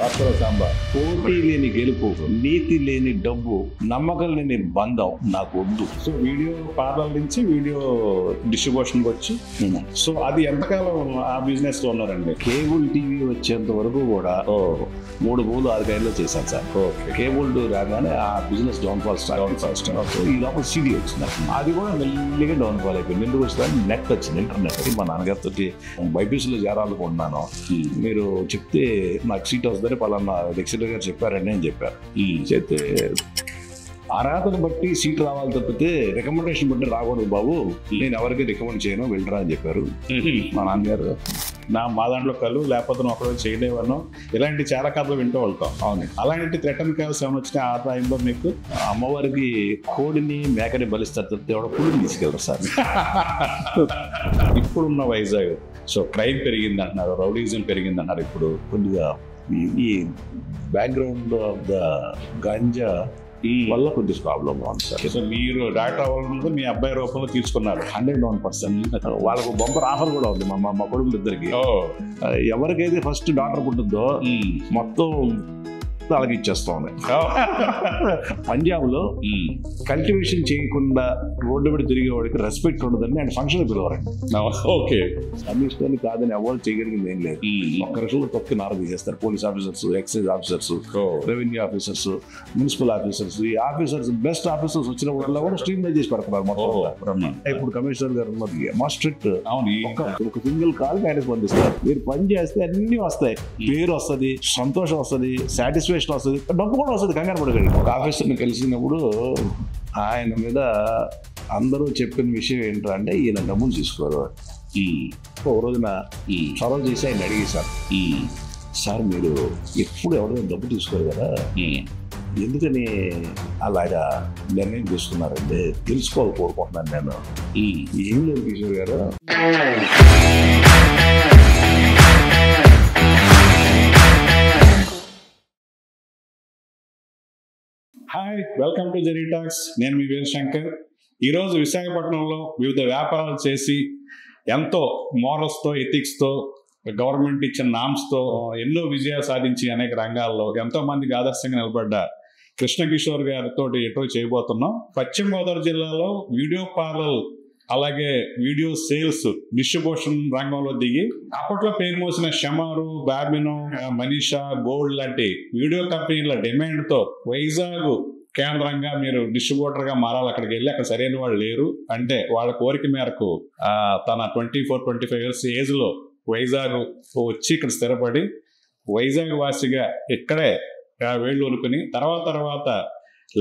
పత్ర సాంబార్. పోటీ లేని గెలుపు, నీతి లేని డబ్బు, నమ్మకం లేని బంధం నాకు వద్దు. సో వీడియో పార్లర్ నుంచి వీడియో డిస్ట్రిబ్యూషన్కి వచ్చి సో అది ఎంతకాలం ఆ బిజినెస్ లో ఉన్నారండి? కేబుల్ టీవీ వచ్చేంత వరకు కూడా 3 మూడు 6 గంటల్లో చేశాను సార్. కేబుల్ రాగానే ఆ బిజినెస్ డౌన్ఫాల్ స్టార్ట్. ఈ లోపల సిడీ వచ్చింది, అది కూడా మెల్లిగా డౌన్ఫాల్ అయిపోయింది. ఎందుకు వచ్చింది? నెట్ వచ్చింది, ఇంటర్నెట్. మా నాన్నగారితో బైపీసీలో చేరాలనుకుంటున్నాను, మీరు చెప్తే నాకు సీట్ వస్తుందని పలానా లెక్చరర్ గారు చెప్పారండి అని చెప్పారు. చెప్తే అర్హతను బట్టి సీట్ రావాలి తప్పితే రికమెండేషన్ బట్టి రాకూడదు బాబు, నేను ఎవరికి రికమెండ్ చేయను, వెళ్ళరా అని చెప్పారు మా నాన్నగారు. మా దాంట్లో కలు లేకపోతే నువ్వు ఒకరోజు చేయలేవను, ఇలాంటి చాలా కథలు వింటూ వెళ్తాం. అవును, అలాంటి థ్రెటన్ కాల్స్ ఏమైనా వచ్చినాయి ఆ టైంలో మీకు? అమ్మవారికి కోడిని మేకని బలిస్తారు తప్పితే ఎవడ పులిని తీసుకెళ్తారు సార్. ఇప్పుడున్న వైజాగ్ సో క్రైమ్ పెరిగింది అంటున్నారు, రౌడీజం పెరిగింది అన్నారు. ఇప్పుడు కొద్దిగా ఈ బ్యాక్గ్రౌండ్ ఆఫ్ ద గంజా వల్ల కొద్దిగా ప్రాబ్లం ఉంది సార్. సో మీరు డాక్టర్ అవ్వాలన్నది మీ అబ్బాయి రూపంలో తీసుకున్నారు 101%. వాళ్ళకు బంపర్ ఆఫర్ కూడా ఉంది మా కొడుకులు ఇద్దరికి. ఎవరికైతే ఫస్ట్ డాక్టర్ పుట్టిందో మొత్తం వాళ్ళకి ఇచ్చేస్తా ఉంది. పంజాబ్ లో కల్టివేషన్ చేయకుండా రోడ్డు మీద తిరిగేవాడికి రెస్పెక్ట్ ఉండదని అండ్ ఫంక్షన్ పిలవరండి. ఓకే, అన్నిష్టని కాదని ఎవరు చేయగలిగింది ఏం లేదు. ఒక్క రోజులో తొక్కి నార తీసేస్తారు. Police officers, excise officers, revenue officers, municipal officers. ఈ ఆఫీసర్స్ బెస్ట్ ఆఫీసర్స్ వచ్చినప్పుడల్లా కూడా స్ట్రీమ్ లైన్ చేసి పెడుతున్నారు మొత్తం. ఇప్పుడు కమిషనర్ గారు ఉన్నది మా స్ట్రిక్ట్. ఒక సింగిల్ కాల్ ఆయన స్పందిస్తారు. మీరు పని చేస్తే అన్ని వస్తాయి, పేరు వస్తుంది, సంతోషం వస్తుంది, సాటిస్ఫాక్షన్ వస్తుంది, డబ్బు కూడా వస్తుంది. కంగారు పడగలి. ఒక ఆఫీసర్ని కలిసినప్పుడు ఆయన మీద అందరూ చెప్పిన విషయం ఏంటంటే ఈయన డబ్బులు తీసుకోరు. ఒక రోజున చొరవ చేసి ఆయన అడిగేశారు, సార్ మీరు ఎప్పుడు ఎవరైనా డబ్బు తీసుకోరు కదా, ఎందుకని అలాగా నిర్ణయం తీసుకున్నారంటే తెలుసుకోవాలి కోరుకుంటున్నాను నేను. ఏం లేదు కిషోర్ గారు, hi, welcome to Jerry talks. నేను మీ వీరశంకర్. ఈరోజు విశాఖపట్నంలో వివిధ వ్యాపారాలు చేసి ఎంతో మోరల్స్తో, ఎథిక్స్తో, గవర్నమెంట్ ఇచ్చిన నామ్స్తో ఎన్నో విజయాలు సాధించి అనేక రంగాల్లో ఎంతో మందికి ఆదర్శంగా నిలబడ్డ కృష్ణకిషోర్ గారితో ఎటో చేయబోతున్నాం. పశ్చిమ గోదావరి జిల్లాలో వీడియో పార్లర్ అలాగే వీడియో సేల్స్ డిస్ట్రిబ్యూషన్ రంగంలో దిగి అప్పట్లో పేరు మోసిన షమారు, బాబినో, మనీషా, గోల్డ్ లాంటి వీడియో కంపెనీల డిమాండ్తో వైజాగ్ కేంద్రంగా మీరు డిస్ట్రిబ్యూటర్గా మారాలి. అక్కడికి వెళ్ళి అక్కడ సరైన వాళ్ళు లేరు అంటే వాళ్ళ కోరిక మేరకు తన 24-25 ఇయర్స్ ఏజ్లో వైజాగ్ వచ్చి ఇక్కడ స్థిరపడి వైజాగ్ వాసిగా ఇక్కడే వేళ్ళు వనుకుని తర్వాత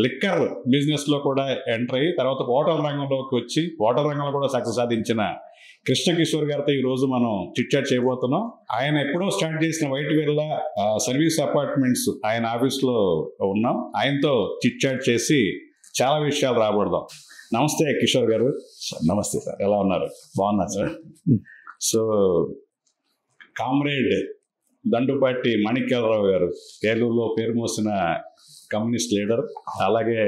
లిక్కర్ బిజినెస్ లో కూడా ఎంటర్ అయ్యి తర్వాత హోటల్ రంగంలోకి వచ్చి హోటల్ రంగంలో కూడా సక్సెస్ సాధించిన కృష్ణకిషోర్ గారితో ఈ రోజు మనం చిట్ చాట్ చేయబోతున్నాం. ఆయన ఎప్పుడో స్టార్ట్ చేసిన వైట్ విల్లా సర్వీస్ అపార్ట్మెంట్స్ ఆయన ఆఫీస్ లో ఉన్నాం. ఆయనతో చిట్ చాట్ చేసి చాలా విషయాలు రాబడదాం. నమస్తే కిషోర్ గారు. నమస్తే సార్, ఎలా ఉన్నారు? బాగున్నారు సార్. సో కామ్రేడ్ దండుపాటి మాణిక్యాలరావు గారు ఏలూరులో పేరు మోసిన కమ్యూనిస్ట్ లీడర్, అలాగే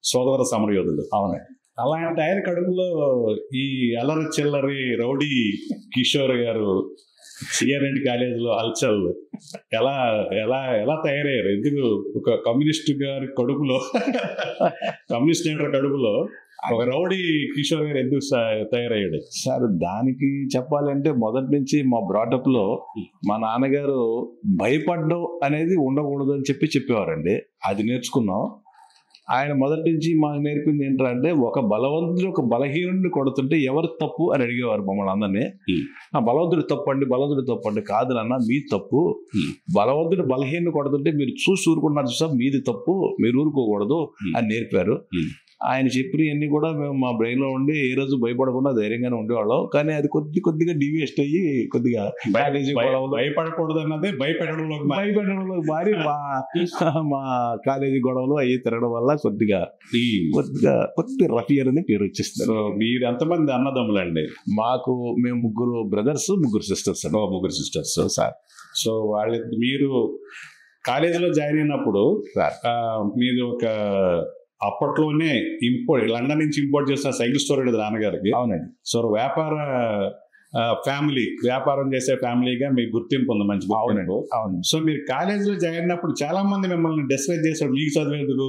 సోదర సమరయోధుడు. అవునండి. అలాంటి ఆయన కడుపులో ఈ అల్లరి చిల్లరి రౌడీ కిషోర్ గారు సిఆర్ఎండి కాలేజీలో హల్చల్ ఎలా ఎలా ఎలా తయారయ్యారు? ఎందుకు ఒక కమ్యూనిస్ట్ గారి కడుపులో కమ్యూనిస్ట్ లీడర్ కడుపులో ఒక రౌడీ కిషోర్ గారు ఎందుకు తయారయ్యాడు సార్? దానికి చెప్పాలంటే మొదటి నుంచి మా బ్రాటప్ లో మా నాన్నగారు భయపడడం అనేది ఉండకూడదు అని చెప్పేవారండి. అది నేర్చుకున్నాం. ఆయన మొదటి నుంచి మాకు నేర్పింది ఏంటంటే ఒక బలవంతుడు ఒక బలహీనుడిని కొడుతుంటే ఎవరు తప్పు అని అడిగేవారు మమ్మల్ని అందరినీ. బలవంతుడు తప్పండి కాదు నాన్న మీ తప్పు, బలవంతుడు బలహీనుని కొడుతుంటే మీరు చూసి ఊరుకున్నారు చూసా, మీది తప్పు, మీరు ఊరుకోకూడదు అని నేర్పారు. ఆయన చెప్పినవన్నీ కూడా మేము మా బ్రెయిన్ లో ఉండి ఏ రోజు భయపడకుండా ధైర్యంగానే ఉండేవాళ్ళం. కానీ అది కొద్దిగా డివియేస్ట్ అయ్యి కొద్దిగా భయపడకూడదు అన్నది భయపెట్టడంలోకి మారి మా కాలేజీ గొడవలు అయ్యి తిరగడం వల్ల కొద్దిగా రఫియర్ అని పేరు వచ్చేస్తారు. మీరు ఎంతమంది అన్నదమ్ములండి? మేము ముగ్గురు బ్రదర్స్, ముగ్గురు సిస్టర్స్. ముగ్గురు సిస్టర్స్ సార్. సో మీరు కాలేజీలో జాయిన్ అయినప్పుడు మీరు ఒక అప్పట్లోనే లండన్ నుంచి ఇంపోర్ట్ చేసిన సైకిల్ స్టోర్ ఉండేది నాన్నగారికి. అవునండి. సో వ్యాపార ఫ్యామిలీ, వ్యాపారం చేసే ఫ్యామిలీగా మీకు గుర్తింపు ఉంది, మంచి అవునండి. అవును. సో మీరు కాలేజీలో జాయిన్ అయినప్పుడు చాలా మంది మిమ్మల్ని డిస్కరేజ్ చేశారు, మీకు చదివేందుకు,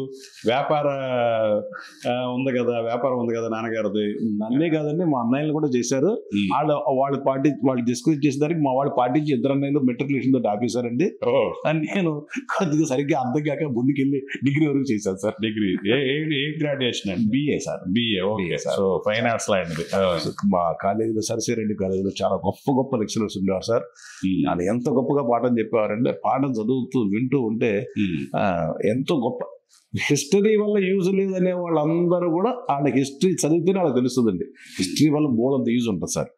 ఉంది వ్యాపారం ఉంది కదా నాన్నగారిది. నన్నే కాదండి, మా అన్నయ్యలు కూడా చేశారు. వాళ్ళు డిస్కస్ చేసేదానికి మా వాళ్ళు పాటించి 2 అన్నయ్యలు మెట్రికులేషన్ తోటి ఆపేశారండి. అని నేను కొద్దిగా సరిగ్గా అర్థం కాక ముందుకెళ్ళి డిగ్రీ వరకు చేశాను సార్. డిగ్రీ ఏ గ్రాడ్యుయేషన్ అండి? BA sir. BA. Okay sir. So fine arts లో అండి. మా కాలేజీలో సరసిరెడ్డి కాలేజీలో చాలా గొప్ప లెక్చరర్స్ ఉండేవారు సార్. వాళ్ళు ఎంత గొప్పగా పాఠం చెప్పేవారంటే, పాఠం చదువుతూ వింటూ ఉంటే ఎంతో గొప్ప. హిస్టరీ వల్ల యూజ్ లేదనే వాళ్ళందరూ కూడా వాళ్ళకి హిస్టరీ చదివితేనే వాళ్ళకి తెలుస్తుందండి. హిస్టరీ వల్ల బోర్డంత యూజ్ ఉంటుంది సార్.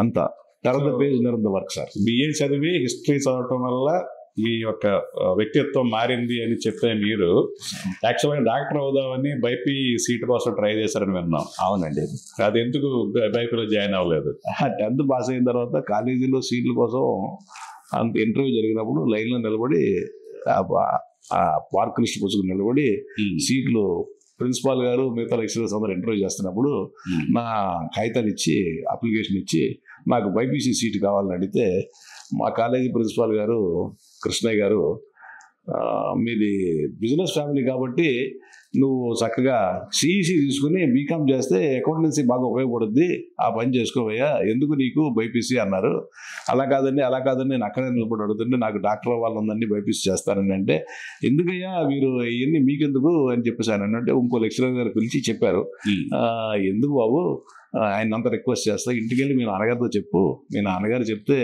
అంత turn the page learn the work sir. BA చదివి హిస్టరీ చదవటం వల్ల మీ యొక్క వ్యక్తిత్వం మారింది అని చెప్తే, మీరు యాక్చువల్గా డాక్టర్ అవుదామని బైపీ సీట్ కోసం ట్రై చేశారని విన్నాం. అవునండి. అది ఎందుకు బైపీలో జాయిన్ అవ్వలేదు? 10th పాస్ అయిన తర్వాత కాలేజీలో సీట్ల కోసం అంత ఇంటర్వ్యూ జరిగినప్పుడు లైన్లో నిలబడి, పార్క్ లిస్ట్ పుచ్చుకుని నిలబడి సీట్లు ప్రిన్సిపాల్ గారు మిగతా లెక్చరర్స్ అందరూ ఇంటర్వ్యూ చేస్తున్నప్పుడు నా కాగితాలు ఇచ్చి, అప్లికేషన్ ఇచ్చి నాకు బైపీసీ సీట్ కావాలని అడిగితే, మా కాలేజీ ప్రిన్సిపాల్ గారు కృష్ణయ్య గారు, మీది బిజినెస్ ఫ్యామిలీ కాబట్టి నువ్వు చక్కగా సిఈసి తీసుకుని బీకామ్ చేస్తే అకౌంటెన్సీ బాగా ఉపయోగపడుద్ది, ఆ పని చేసుకోవయ్యా, ఎందుకు నీకు బైపీసీ అన్నారు. అలా కాదండి నేను అక్కడే నిలబడి అడుగుతుంటే, నాకు డాక్టర్ వాళ్ళందరినీ బైపీసీ చేస్తానని అంటే, ఎందుకయ్యా మీరు ఇవన్నీ మీకెందుకు అని చెప్పేసి ఆయన అంటే, ఇంకో లెక్చరర్ గారు పిలిచి చెప్పారు, ఎందుకు బాబు ఆయన అంత రిక్వెస్ట్ చేస్తా, ఇంటికి వెళ్ళి మీ నాన్నగారితో చెప్పు, మీ నాన్నగారు చెప్తే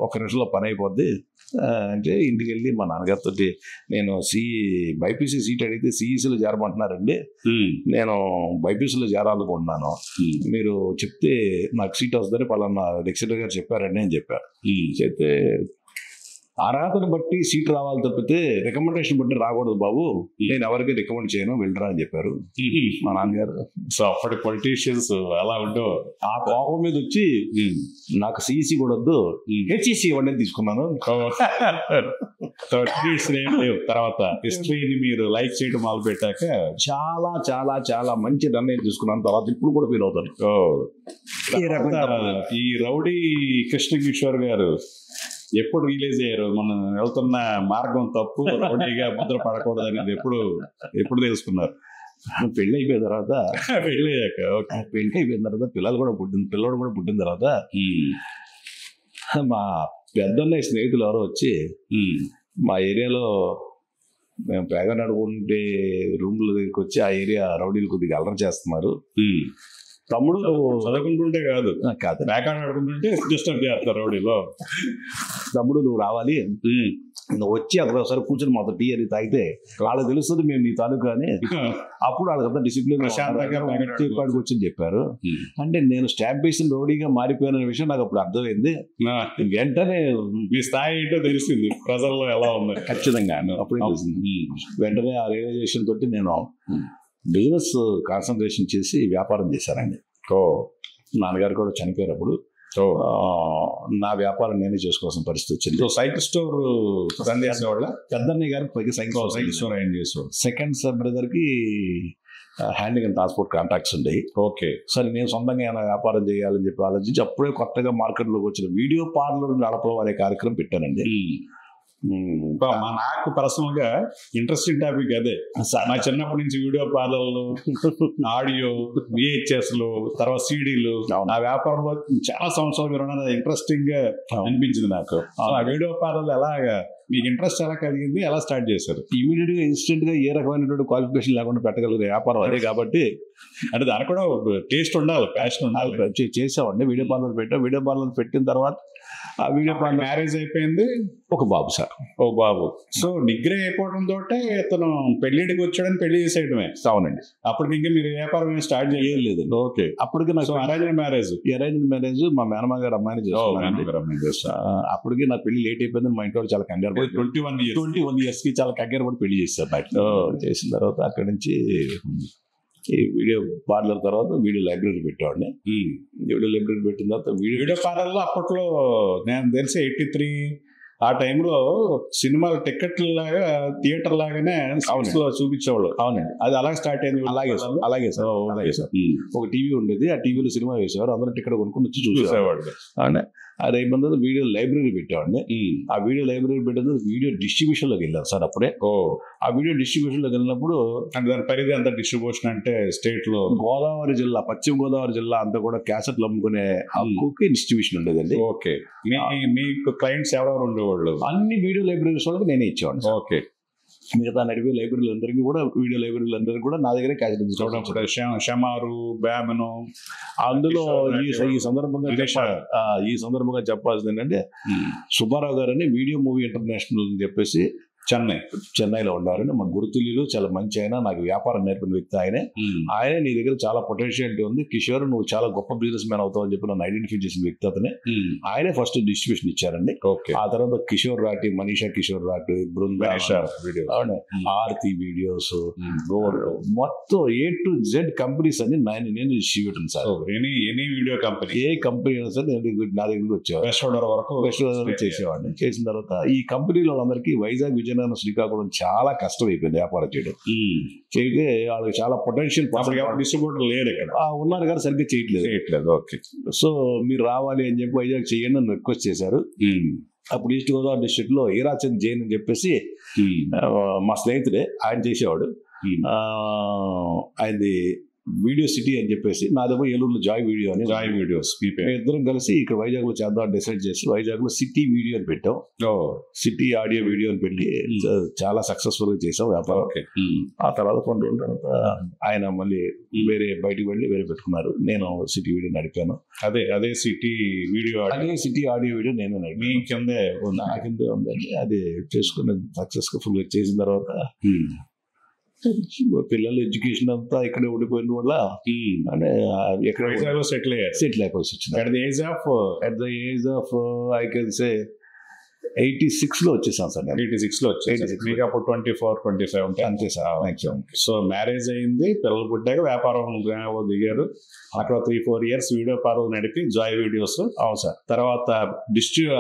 1 నిమిషంలో పని అయిపోద్ది అంటే, ఇంటికి వెళ్ళి మా నాన్నగారితో నేను బైపీసీ సీట్ అడిగితే సిఈసీలో చేరమంటున్నారండి, నేను బైపీసీలో చేరాలనుకుంటున్నాను, మీరు చెప్తే నాకు సీట్ వస్తుందని పలానా లెక్చరర్ గారు చెప్పారండి అని చెప్పారు. చెప్తే అర్హతను బట్టి సీట్ రావాలి తప్పితే రికమెండేషన్ బట్టి రాకూడదు బాబు, నేను ఎవరికి రికమెండ్ చేయను, వెళ్ళరా అని చెప్పారు మా నాన్నగారు. సో అప్పటి పొలిటీషియన్స్ అలా ఉండో ఆ కోపం మీద వచ్చి నాకు సిఈసి కూడా వద్దు, హెచ్ఈసి ఇవ్వండి తీసుకున్నాను. తర్వాత హిస్టరీని మీరు లైక్ చేయడం మొదలు పెట్టాక చాలా చాలా చాలా మంచి నిర్ణయం తీసుకున్నాను. తర్వాత ఇప్పుడు కూడా ఫీల్ అవుతాను. ఈ రౌడీ కృష్ణ కిషోర్ గారు ఎప్పుడు రిలీజ్ అయ్యారు? మనం వెళ్తున్న మార్గం తప్పు, రౌడీగా ముద్ర పడకూడదు అనేది ఎప్పుడు తెలుసుకున్నారు? పెళ్ళి అయిపోయిన తర్వాత, పెళ్ళి అయిపోయిన తర్వాత పిల్లడు కూడా పుట్టిన తర్వాత మా పెద్దన్నయ్య స్నేహితులు ఎవరో వచ్చి మా ఏరియాలో మేము పేగ నడుకుంటే రూమ్ల దగ్గరికి వచ్చి, ఆ ఏరియా రౌడీలు కొద్దిగా అల్లరి చేస్తున్నారు, తమ్ముడు చదువుకుంటుంటే కాదు ప్యాకాడ్ ఆడుకుంటుంటే డిస్టర్బ్ చేస్తారు రౌడీలో, తమ్ముడు నువ్వు రావాలి, నువ్వు వచ్చి అక్కడ ఒకసారి కూర్చొని మాతో టీ అని తాగితే వాళ్ళకి తెలుస్తుంది మేము నీ తాలూకా అని. అప్పుడు వాళ్ళకంతా డిసిప్లిన్ కాడికి వచ్చి చెప్పారు. అంటే నేను స్టాంప్ వేసిన రౌడీగా మారిపోయిన విషయం నాకు అప్పుడు అర్థమైంది. వెంటనే మీ స్థాయి ఏంటో తెలిసింది, ప్రజల్లో ఎలా ఉంది. ఖచ్చితంగా అప్పుడే తెలిసింది. వెంటనే ఆ రియలైజేషన్ తోటి నేను బిజినెస్ కాన్సన్ట్రేషన్ చేసి వ్యాపారం చేశానండి. నాన్నగారు కూడా చనిపోయినప్పుడు నా వ్యాపారం నేనే చేసుకోవాల్సిన పరిస్థితి వచ్చింది. సైకిల్ స్టోర్ రన్ చేసేవాళ్ళ పెద్దన్నయ్య గారికి పైకి సైకిల్ స్టోర్ ఆయన చేసేవాడు. సెకండ్ బ్రదర్కి హ్యాండింగ్ అండ్ ట్రాన్స్పోర్ట్ కాంట్రాక్ట్స్ ఉండేవి. ఓకే, సరే నేను సొంతంగా ఏమైనా వ్యాపారం చేయాలని చెప్పి ఆలోచించి అప్పుడే కొత్తగా మార్కెట్లోకి వచ్చిన వీడియో పార్లర్ నడపడం అనే కార్యక్రమం పెట్టానండి. నాకు పర్సనల్ గా ఇంట్రెస్టింగ్ టాపిక్ అదే. మా చిన్నప్పటి నుంచి వీడియో పార్లర్లు, ఆడియో, విహెచ్ఎస్లు, తర్వాత సీడీలు, ఆ వ్యాపారంలో చాలా సంవత్సరాలు మీరు ఉన్నది ఇంట్రెస్టింగ్ గా అనిపించింది నాకు. ఆ వీడియో పార్లర్లు ఎలాగా మీకు ఇంట్రెస్ట్ ఎలా కలిగింది, ఎలా స్టార్ట్ చేశారు? ఇమీడియట్ గా ఇన్స్టెంట్ గా ఏ రకమైనటువంటి క్వాలిఫికేషన్ లేకుండా పెట్టగలిగే వ్యాపారం అదే కాబట్టి, అంటే దానికి కూడా టేస్ట్ ఉండాలి, ప్యాషన్ ఉండాలి. చేసామండి. వీడియో పార్లర్ పెట్టాం. వీడియో పార్లర్ పెట్టిన తర్వాత ఆ వీడియో పార్లర్ మ్యారేజ్ అయిపోయింది, ఒక బాబు సార్, ఒక బాబు. సో డిగ్రీ అయిపోవడం తోటే ఇతను పెళ్లిడికి వచ్చాడని పెళ్లి చేసేయడమే. అవునండి. అప్పటికి ఇంకా మీరు వ్యాపారం స్టార్ట్ చేయలేదు? ఓకే. అప్పటికి నాకు అరేంజ్ మ్యారేజ్ మా మేనమా గారు అమ్మాయిని చేస్తాను. అప్పటికి నా పెళ్లి లేట్ అయిపోయింది. మా ఇంట్లో చాలా కంగారు పడి 21 years కి చాలా కంగారు పడి పెళ్లి చేస్తారు. నాకు చేసిన తర్వాత అక్కడి నుంచి ఈ వీడియో పార్లర్ తర్వాత వీడియో లైబ్రరీ పెట్టేవాడిని. వీడియో లైబ్రరీ పెట్టిన తర్వాత వీడియో పార్లర్లో అప్పట్లో నేను తెలిసి 83 ఆ టైంలో సినిమాలు టికెట్ల లాగా థియేటర్ లాగానే లో చూపించేవాళ్ళు. అవునండి, అది అలాగే స్టార్ట్ అయింది. అలాగే సార్, అలాగే సార్, అలాగే సార్. ఒక టీవీ ఉండేది, ఆ టీవీలో సినిమా వేసేవారు, అందరూ టికెట్ కొనుక్కొని వచ్చి చూసేవాళ్ళు. అవునా, అది అయిపోయిన వీడియో లైబ్రరీ పెట్టేవాడిని. ఆ వీడియో లైబ్రరీ పెట్టిన వీడియో డిస్ట్రిబ్యూషన్ లోకి వెళ్ళాను సార్ అప్పుడే. ఆ వీడియో డిస్ట్రిబ్యూషన్ లోకి వెళ్ళినప్పుడు అంటే దాని పరిధి అంత డిస్ట్రిబ్యూషన్ అంటే స్టేట్ లో గోదావరి జిల్లా, పశ్చిమ గోదావరి జిల్లా అంతా కూడా క్యాసెట్లు అమ్ముకునే హక్కుకి డిస్ట్రిబ్యూషన్ ఉండేదండి. ఓకే, మీకు క్లయింట్స్ ఎవరెవరు ఉండేవాళ్ళు? అన్ని వీడియో లైబ్రరీస్ వాళ్ళకి నేనే ఇచ్చేవాడిని. ఓకే, మిగతా నడిపే లైబ్రరీలందరికీ కూడా, వీడియో లైబ్రరీలందరికీ కూడా నా దగ్గరే క్యాసెట్ చూడప్పుడు షమారు, బ్యామను. అందులో ఈ సందర్భంగా చెప్పాల్సింది ఏంటంటే, సుబ్బారావు గారని వీడియో మూవీ ఇంటర్నేషనల్ అని చెప్పేసి చెన్నైలో ఉండాలని మా గురుతుల్యులు, చాలా మంచి ఆయన, నాకు వ్యాపారం నేర్పిన వ్యక్తి ఆయనే. ఆయనే నీ దగ్గర చాలా పొటెన్షియాలిటీ ఉంది కిషోర్, నువ్వు చాలా గొప్ప బిజినెస్ మ్యాన్ అవుతావు అని చెప్పి నన్ను ఐడెంటిఫై చేసిన వ్యక్తి అతనే. ఆయనే ఫస్ట్ డిస్ట్రిబ్యూషన్ ఇచ్చారండి. ఆ తర్వాత కిషోర్ రాటి, మనీషా కిషోర్ రాటి, బృందా, ఆర్తి వీడియోస్, మొత్తం A to Z కంపెనీస్ అని నేను distributor sir. Any video company, ఏ కంపెనీ అయినా సరే నా దగ్గరికి వచ్చేవారు. వెస్ట్ చేసేవాడిని. చేసిన తర్వాత ఈ కంపెనీల వాళ్ళందరికీ వైజాగ్, విజయనగరం, శ్రీకాకుళం చాలా కష్టం అయిపోయింది వ్యాపారం చేయడం. చేయితే వాళ్ళకి చాలా పొటెన్షియల్ డిస్ట్రిబ్యూటర్ లేరు ఇక్కడ, ఉన్నారు కానీ సరిగ్గా చేయట్లేదు. ఓకే, సో మీరు రావాలి అని చెప్పి వైజాగ్ చేయండి అని రిక్వెస్ట్ చేశారు. అప్పుడు ఈస్ట్ గోదావరి డిస్ట్రిక్ట్ లో ఈరాచంద్ జైన్ అని చెప్పేసి మా స్నేహితుడే, ఆయన చేసేవాడు. ఆయనది వీడియో సిటీ అని చెప్పేసి, నాదేమో ఏలూరులో జాయ్ వీడియోస్. ఇద్దరం కలిసి ఇక్కడ వైజాగ్ లో చేద్దాం డిసైడ్ చేసి వైజాగ్ లో సిటీ వీడియో అని పెట్టాం. సిటీ ఆడియో వీడియో అని పెట్టి చాలా సక్సెస్ఫుల్ గా చేసాం వ్యాపారం. ఆ తర్వాత కొన్ని రోజుల తర్వాత ఆయన మళ్ళీ బయటికి వెళ్ళి వేరే పెట్టుకున్నారు. నేను సిటీ వీడియో నడిపాను. అదే సిటీ ఆడియో వీడియో నేను మీ కిందే నా కిందే ఉందండి. అది చేసుకుని సక్సెస్ఫుల్ గా చేసిన తర్వాత పిల్లల ఎడ్యుకేషన్ అంతా ఇక్కడే ఉండిపోయిన వల్ల ఎక్కడ సెటిల్ అయిపోయి వచ్చింది. At the age of I can say 86 లో వచ్చేసాను సార్. 86 లో వచ్చేసి మీకు అప్పుడు 24, 25 ఉంటాయి అంతే సార్. సో మ్యారేజ్ అయింది, పిల్లలు పుట్టాక వ్యాపారం దిగారు. అక్కడ 3-4 ఇయర్స్ వీడియో పార్లర్ నడిపి జాయ్ వీడియోస్. అవును సార్. తర్వాత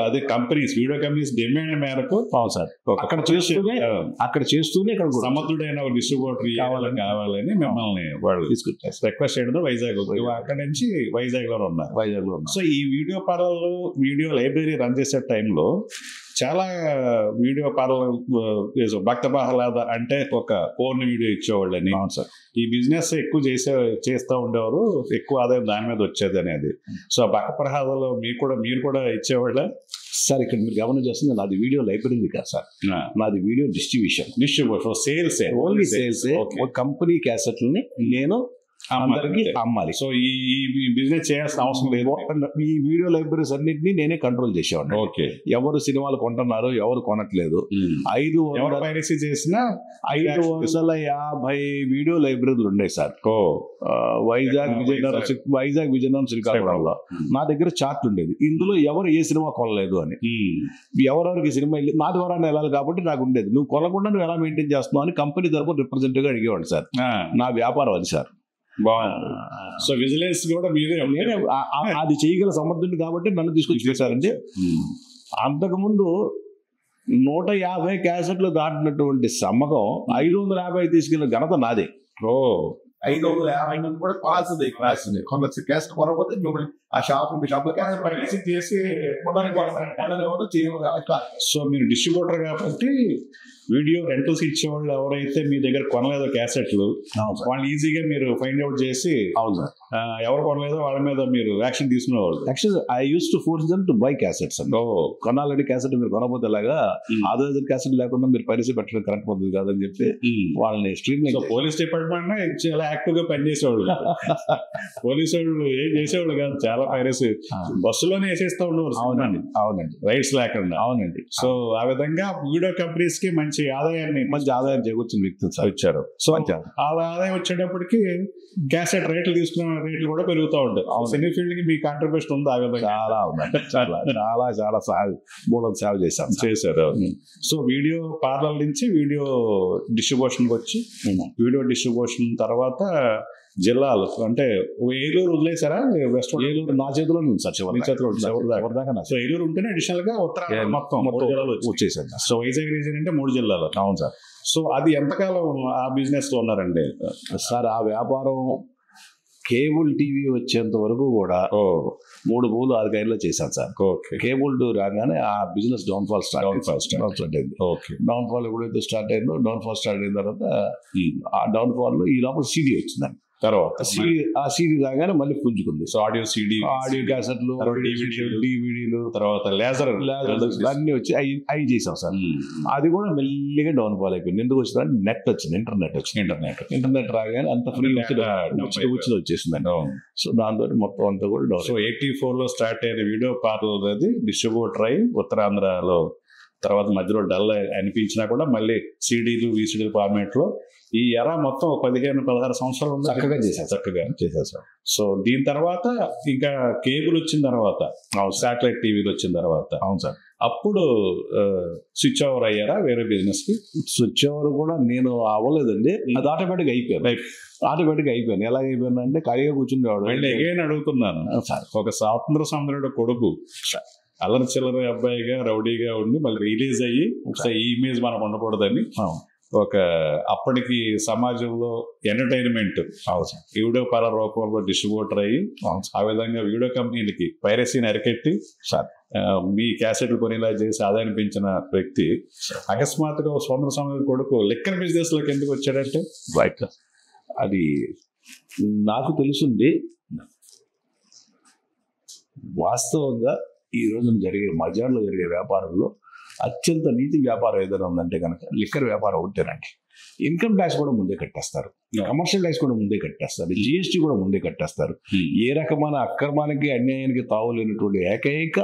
అదే కంపెనీస్, వీడియో కంపెనీస్ డిమాండ్ మేరకు అవును సార్ అక్కడ చేస్తూనే ఇక్కడ సమర్థుడైన ఒక డిస్ట్రిబ్యూటర్ కావాలని మిమ్మల్ని వాళ్ళు రిక్వెస్ట్ చేయడం వైజాగ్. అక్కడ నుంచి వైజాగ్ లో ఉన్నారు. సో ఈ video parlour, video library run చేసే టైంలో చాలా వీడియో పార్లర్ భక్త ప్రహ్లాద అంటే ఒక ఫోన్ వీడియో ఇచ్చేవాళ్ళని. ఈ బిజినెస్ ఎక్కువ చేస్తూ ఉండేవారు, ఎక్కువ ఆదాయం దాని మీద వచ్చేది అనేది. సో భక్త ప్రహ్లాదలో మీరు కూడా ఇచ్చేవాళ్ళ సార్? ఇక్కడ మీరు గమనం చేస్తుంది, నాది వీడియో లైబ్రరీ కాదు సార్, నాది video distribution. Sales, only sales. Company క్యాసెట్లని నేను అందరికి అమ్మాలి. సో ఈ బిజినెస్ చేయాల్సిన అవసరం లేదు. ఈ వీడియో లైబ్రరీస్ అన్నింటినీ నేనే కంట్రోల్ చేసేవాడిని. ఓకే, ఎవరు సినిమాలు కొంటున్నారు, ఎవరు కొనట్లేదు. 550 చేసినా 550 వీడియో లైబ్రరీలు ఉన్నాయి సార్. వైజాగ్, విజయనగరం, శ్రీకాకుళంలో నా దగ్గర చార్ట్ ఉండేది. ఇందులో ఎవరు ఏ సినిమా కొనలేదు అని, ఎవరెవరికి సినిమా నా ద్వారా వెళ్ళాలి కాబట్టి నాకు ఉండేది. నువ్వు కొనకుండా నువ్వు ఎలా మెయింటైన్ చేస్తున్నావు అని కంపెనీ తరపున రిప్రజెంటేటివ్ గా అడిగేవాడు సార్. నా వ్యాపారం అది సార్. సో విజిలెన్స్ కూడా మీరే అది చేయగల సమర్థుడు కాబట్టి నన్ను తీసుకొచ్చి చేశారండి. అంతకుముందు 150 క్యాసెట్లు దాటినటువంటి సమ్మకం 550 తీసుకెళ్ళిన ఘనత నాదే. 550 కూడా కాల్సింది. కొంత క్యాస్ట్ కొనకపోతే ఆ షాప్ చేసి. సో మీరు డిస్ట్రిబ్యూటర్ కాబట్టి వీడియో రెంటల్స్ ఇచ్చేవాళ్ళు ఎవరైతే మీ దగ్గర కొనలేదో క్యాసెట్లు, వాళ్ళు ఈజీగా మీరు ఫైండ్ అవుట్ చేసి అవును సార్ ఎవరు కొనలేదో వాళ్ళ మీద మీరు యాక్షన్ తీసుకునేవాళ్ళు. Actually I use to force them to buy cassettes. కొనాలని క్యాసెట్ మీరు కొనకపోతే లాగా ఆధార్ క్యాసెట్ లేకుండా మీరు పైరసీ పెట్టడం కరెక్ట్ పద్ధతి కాదని చెప్పి వాళ్ళని స్ట్రీమ్ లైన్. పోలీస్ డిపార్ట్మెంట్ చాలా యాక్టివ్ గా పనిచేసేవాళ్ళు. పోలీసు వాళ్ళు ఏం చేసేవాళ్ళు కాదు, చాలా పైరసీ బస్సులోనే వేసేస్తూ ఉండేవారు. అవునండి రైట్స్ లేకుండా. అవునండి. సో ఆ విధంగా వీడియో కంపెనీస్ కి మంచి ఆదాయం చేకూర్చిన వ్యక్తులు ఇచ్చారు. సో ఆదాయం వచ్చేటప్పటికి క్యాసెట్ రేట్లు తీసుకున్న రేట్లు కూడా పెరుగుతూ ఉంటాయి. సినీ ఫీల్డ్ కి మీ కాంట్రిబ్యూషన్ ఉంది. ఆ విధంగా చాలా సేవ చేశారు. సో వీడియో పార్లర్ నుంచి వీడియో డిస్ట్రిబ్యూషన్ వచ్చి, వీడియో డిస్ట్రిబ్యూషన్ తర్వాత జిల్లాలు అంటే ఏలూరు వదిలేసారా? వెస్ట్ ఏలూరు నా చేతిలో ఉంది సార్, మీ చేతిలో ఉంది. ఎవరి దాకా నా సో ఏలూరు ఉంటేనే అడిషనల్ గా ఉత్తరాంధ్ర మొత్తం జిల్లాలు వచ్చేసాను. సో వైజాగ్ రీజన్ అంటే 3 జిల్లాలు. అవును సార్. సో అది ఎంతకాలం ఆ బిజినెస్ లో ఉన్నారండి? సార్ ఆ వ్యాపారం కేబుల్ టీవీ వచ్చేంత వరకు కూడా 3 పూలు 6 కాయల్లో చేశాను సార్. ఓకే. కేబుల్ రాగానే ఆ బిజినెస్ డౌన్ఫాల్ స్టార్ట్ అయింది. ఓకే. డౌన్ఫాల్ ఎప్పుడైతే స్టార్ట్ అయిందో, డౌన్ఫాల్ స్టార్ట్ అయిన తర్వాత ఆ డౌన్ఫాల్ లో ఈ లోపల సీడీ వచ్చిందండి. తర్వాత ఆ సీడీ రాగానే మళ్ళీ పుంజుకుంది. సో ఆడియో సీడీ, ఆడియో క్యాసెట్లు, డివిడీలు, తర్వాత లేజర్ అన్ని వచ్చి అవి చేసాం సార్. అది కూడా మెల్లిగా డౌన్ఫాల్ అయిపోయింది. ఎందుకు వచ్చిందంటే నెట్ వచ్చింది, ఇంటర్నెట్ రాగానే అంత ఫ్రీ వచ్చేసిందండి. సో దాంతో మొత్తం అంతా కూడా డౌన్. సో 84 లో స్టార్ట్ అయిన వీడియో పార్లర్ అది డిస్ట్రిబ్యూటర్ అయి ఉత్తరాంధ్రలో, తర్వాత మధ్యలో డల్ అనిపించినా కూడా మళ్ళీ సీడీలు వీసీడీలు ఫార్మేట్ లో ఈ ఎరా మొత్తం 15-16 సంవత్సరాలు చక్కగా చేశారు సార్. సో దీని తర్వాత ఇంకా కేబుల్ వచ్చిన తర్వాత, శాటిలైట్ టీవీలు వచ్చిన తర్వాత, అవును సార్, అప్పుడు స్విచ్ ఓవర్ అయ్యారా వేరే బిజినెస్ కి? స్విచ్ ఓవర్ కూడా నేను అవ్వలేదండి. అది ఆటోమేటిక్ అయిపోయాను. ఎలా అయిపోయాను అంటే ఖాళీగా కూర్చునేవాడు. మళ్ళీ అగైన్ అడుగుతున్నాను సార్, ఒక స్వాతంత్ర సమరుడు కొడుకు అల్లరి చిల్లర అబ్బాయిగా రౌడీగా ఉండి మళ్ళీ రిలీజ్ అయ్యి ఈ ఇమేజ్ మనకు ఉండకూడదని ఒక అప్పటికి సమాజంలో ఎంటర్టైన్మెంట్ వీడియో పార్లర్ రూపంలో డిస్ట్రిబ్యూటర్ అయ్యి ఆ విధంగా వీడియో కంపెనీలకి పైరసీని అరికెట్టి మీ క్యాసెట్లు కొనేలా చేసి ఆదాయం పెంచిన వ్యక్తి అకస్మాత్తుగా స్వాతంత్ర సమరుడు కొడుకు లిక్కర్ బిజినెస్ లోకి ఎందుకు వచ్చాడంటే? రైట్, అది నాకు తెలుసుంది. వాస్తవంగా ఈ రోజున జరిగే మజార్లో జరిగే వ్యాపారంలో అత్యంత నీతి వ్యాపారం ఏదైనా ఉందంటే కనుక లిక్కర్ వ్యాపారం ఉంటేనండి. ఇన్కమ్ ట్యాక్స్ కూడా ముందే కట్టేస్తారు, కమర్షియల్ ట్యాక్స్ కూడా ముందే కట్టేస్తారు, జిఎస్టీ కూడా ముందే కట్టేస్తారు. ఏ రకమైన అక్రమానికి అన్యాయానికి తావులేనటువంటి ఏకైక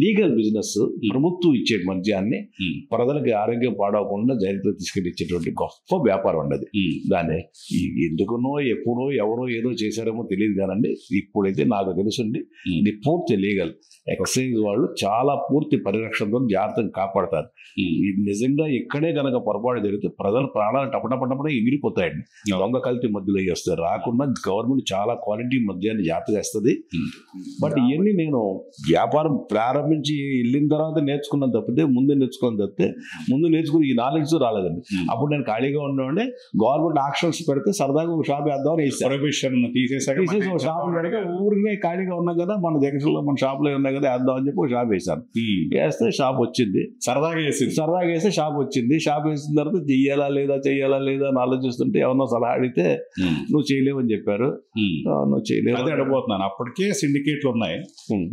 లీగల్ బిజినెస్ ప్రభుత్వం ఇచ్చే మద్యాన్ని ప్రజలకి ఆరోగ్యం పాడవకుండా జైలుతో తీసుకెళ్ళి ఇచ్చేటువంటి గొప్ప వ్యాపారం ఉండదు. దాన్ని ఎందుకునో ఎప్పుడో ఎవరో ఏదో చేశారేమో తెలియదు కానండి, ఇప్పుడైతే నాకు తెలుసుండి ఇది పూర్తి లీగల్. ఎక్సైజ్ వాళ్ళు చాలా పూర్తి పరిరక్షణతో జాగ్రత్తగా కాపాడతారు. ఇది నిజంగా ఇక్కడే కనుక పొరపాటు జరిగితే ప్రజల ప్రాణాలు టపటపటపడే ఎగిరిపోతాయండి. దొంగ కల్తీ మధ్యలో వస్తాయి రాకుండా గవర్నమెంట్ చాలా క్వాలిటీ మద్యాన్ని జాగ్రత్తగా ఇస్తుంది. బట్ ఇవన్నీ నేను వ్యాపారం ప్రారంభించి వెళ్ళిన తర్వాత నేర్చుకున్నాను తప్పితే ముందు నేర్చుకుని ఈ నాలెడ్జ్ రాలేదండి. అప్పుడు నేను ఖాళీగా ఉండేవాడిని. గవర్నమెంట్ ఆక్షన్స్ పెడితే సరదాగా ఒక షాప్ వేద్దామని తీసేసి ఒక షాప్ పెడితే ఊరికే ఖాళీగా ఉన్నాం కదా, మన జంక్షన్లో మన షాప్లో ఉన్నాయి కదా వేద్దామని చెప్పి ఒక షాప్ వేసాను. వేస్తే షాప్ వచ్చింది, సరదాగా వేస్తే షాప్ వచ్చింది. షాప్ వేసిన తర్వాత చెయ్యాలా లేదా అని ఆలోచిస్తుంటే ఎవరినో సలహా అడిగితే నువ్వు చేయలేవని చెప్పారు. నువ్వు చేయలేవు అడగబోతున్నాను. అప్పటికే సిండికేట్లు ఉన్నాయి,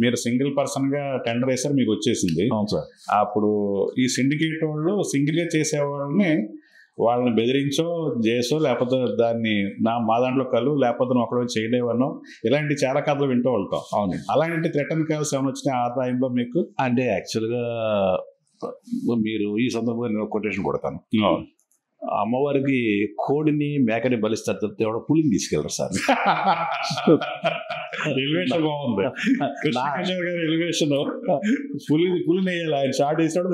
మీరు సింగిల్ పర్సన్ గా టెండర్ వేసారు, మీకు వచ్చేసింది. అవును సార్. అప్పుడు ఈ సిండికేట్ వాళ్ళు సింగిల్ గా చేసేవాళ్ళని వాళ్ళని బెదిరించో చేసో లేకపోతే దాన్ని మా దాంట్లో కలు లేకపోతే నువ్వు అక్కడ చేయలేవనో ఇలాంటి చాలా కథలు వింటూ ఉంటాం. అవును. అలాంటి థ్రెటన్ కాల్స్ ఏమైనా వచ్చినాయి ఆ టైంలో మీకు? అంటే యాక్చువల్గా మీరు ఈ సందర్భంగా నేను కొటేషన్ కొడతాను. అమ్మవారికి కోడిని మేకని బలిస్తారు తప్పితే ఎవడో పులిని తీసుకెళ్ళరు సార్. ఎలివేషన్ బాగుంది. ఎలివేషన్ పులిని వేయాలి, ఆయన షార్ట్ వేసాడు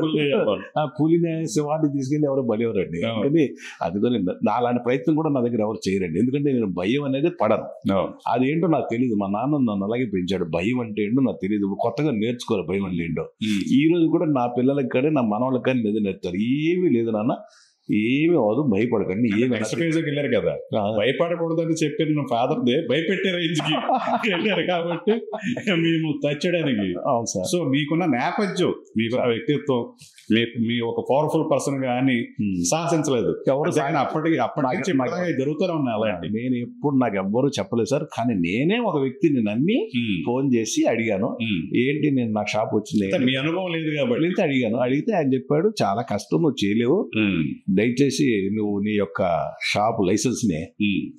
పులిని శివాన్ని తీసుకెళ్ళి ఎవరో బలివరండి. కానీ అందుకని అలాంటి ప్రయత్నం కూడా నా దగ్గర ఎవరు చేయరండి. ఎందుకంటే నేను భయం అనేది పడను. అదేంటో నాకు తెలియదు. మా నాన్న నన్ను అలాగే పెంచాడు. భయం అంటే ఏంటో నాకు తెలియదు. కొత్తగా నేర్చుకోవాలి భయం అంటే ఏంటో. ఈ రోజు కూడా నా పిల్లలకి కానీ నా మనవాళ్ళకి కానీ నిజం నేర్పుతారు. ఏమీ లేదు నాన్న, ఏమి అవదు, భయపడకండి. ఏమి ఎక్సర్సైజ్కి వెళ్ళారు కదా, భయపడకూడదని చెప్పిన ఫాదర్ దే భయపెట్టే రేంజ్కి వెళ్ళారు కాబట్టి మేము తచ్చడానికి. అవును సార్. సో మీకున్న నేపథ్యం, మీకు ఆ వ్యక్తిత్వం, మీ ఒక పవర్ఫుల్ పర్సన్ గాని సాహసించలేదు ఎవరు. అప్పటికి జరుగుతూనే ఉన్నాయి అలాంటి. నేను ఎప్పుడు నాకు ఎవ్వరూ చెప్పలేదు సార్. కానీ నేనే ఒక వ్యక్తిని నమ్మి ఫోన్ చేసి అడిగాను, ఏంటి నేను నాకు షాప్ వచ్చింది, మీ అనుభవం లేదు కాబట్టి అడిగాను. అడిగితే ఆయన చెప్పాడు చాలా కష్టం, నువ్వు చేయలేవు, దయచేసి నువ్వు నీ యొక్క షాప్ లైసెన్స్ ని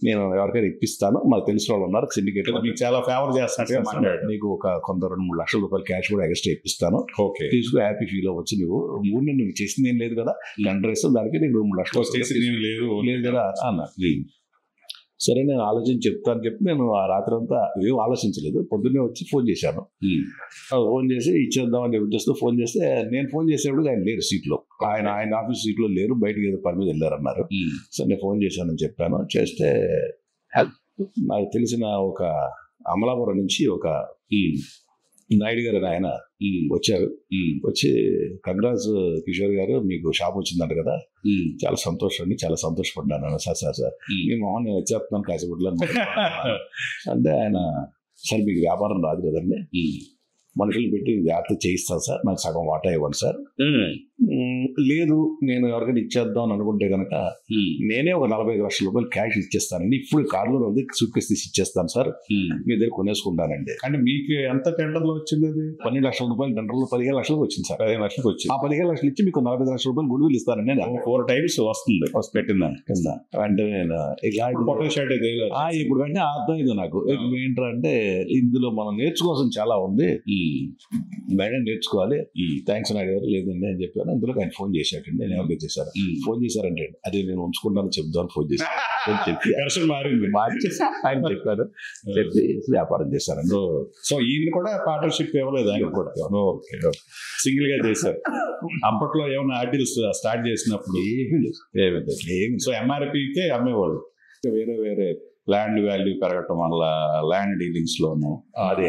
నేను ఎవరికైనా ఇప్పిస్తాను, మాకు తెలిసిన వాళ్ళు ఉన్నారు సిండికేట్, మీకు చాలా ఫేవర్ చేస్తున్నట్టుగా మాట్లాడాడు. నీకు ఒక కొంత 2-3 లక్షల రూపాయలు క్యాష్ కూడా ఎక్స్ట్రా ఇప్పిస్తాను, తీసుకో, హ్యాపీ ఫీల్ అవ్వచ్చు. ఊరిని నువ్వు చేసింది ఏం లేదు కదా, టెండర్ వేస్తే దానికి నీకు 2-3 లక్షలు లేదు కదా అన్నా. సరే నేను ఆలోచించి చెప్తాను చెప్పి నేను ఆ రాత్రి అంతా ఏం ఆలోచించలేదు. పొద్దున్నే వచ్చి ఫోన్ చేశాను. ఫోన్ చేసి ఇచ్చేద్దామని ఉద్దేశంతో ఫోన్ చేస్తే, నేను ఫోన్ చేసేప్పుడు ఆయన లేరు సీట్లో, ఆయన ఆఫీస్ సీట్లో లేరు, బయటకి ఏదో పని మీద వెళ్ళారన్నారు. సో నేను ఫోన్ చేశానని చెప్పాను. చేస్తే నాకు తెలిసిన ఒక అమలాపురం నుంచి ఒక నాయుడు గారు అని ఆయన వచ్చారు. వచ్చి కంగ్రాట్స్ కిషోర్ గారు, మీకు షాప్ వచ్చిందంట కదా, చాలా సంతోషం అండి, చాలా సంతోషపడ్డాను. సార్ మీ మొహన్ నేను వచ్చేస్తున్నాను కాసేపట్లో అంటే ఆయన, సార్ మీకు వ్యాపారం రాదు కదండి, మనుషులు పెట్టి జాగ్రత్త చేయిస్తాను సార్, నాకు సగం వాటా ఇవ్వండి సార్. లేదు నేను ఎవరికైనా ఇచ్చేద్దాం అని అనుకుంటే కనుక నేనే ఒక 45 లక్షల రూపాయలు క్యాష్ ఇచ్చేస్తానండి, ఇప్పుడు కార్లో ఉంది సూట్ కేసు తీసి ఇచ్చేస్తాను సార్, మీ దగ్గర కొనేసుకుంటానండి. అంటే మీకు ఎంత టెండర్లో వచ్చింది అది? 12 లక్షల రూపాయలు టెండర్లో 15 లక్షలకు వచ్చింది సార్. 15 లక్షలకు వచ్చింది. ఆ 15 లక్షలు ఇచ్చి మీకు 45 లక్షల రూపాయలు గుడ్ విల్ ఇస్తానండి. 4 times వస్తుంది పెట్టిందని కింద. అంటే నేను ఇలా ఇప్పుడు వెంటనే అర్థమైంది నాకు ఏంటంటే ఇందులో మనం నేర్చుకోవాల్సిన చాలా ఉంది, మేడం నేర్చుకోవాలి. థ్యాంక్స్ అని అడిగారు. లేదండి అని చెప్పాను. అందులో ఆయన ఫోన్ చేశాకండి, నేను ఎవరికి చేశాను, ఫోన్ చేశారంటే అదే నేను ఉంచుకుంటాను చెప్దాను ఫోన్ చేశాను. చెప్పి మారింది, మార్చేసి ఆయన చెప్పారు, చెప్పి వ్యాపారం చేశారండి. సో ఈయన కూడా పార్ట్నర్షిప్ ఇవ్వలేదు, ఆయన కూడా సింగిల్ గా చేశారు. అప్పట్లో ఏమైనా ఆర్టికల్స్ స్టార్ట్ చేసినప్పుడు ఏమి సో ఎంఆర్పికే అమ్మేవాళ్ళు. వేరే వేరే ల్యాండ్ వాల్యూ పెరగటం వల్ల ల్యాండ్ డీలింగ్స్ లోను అదే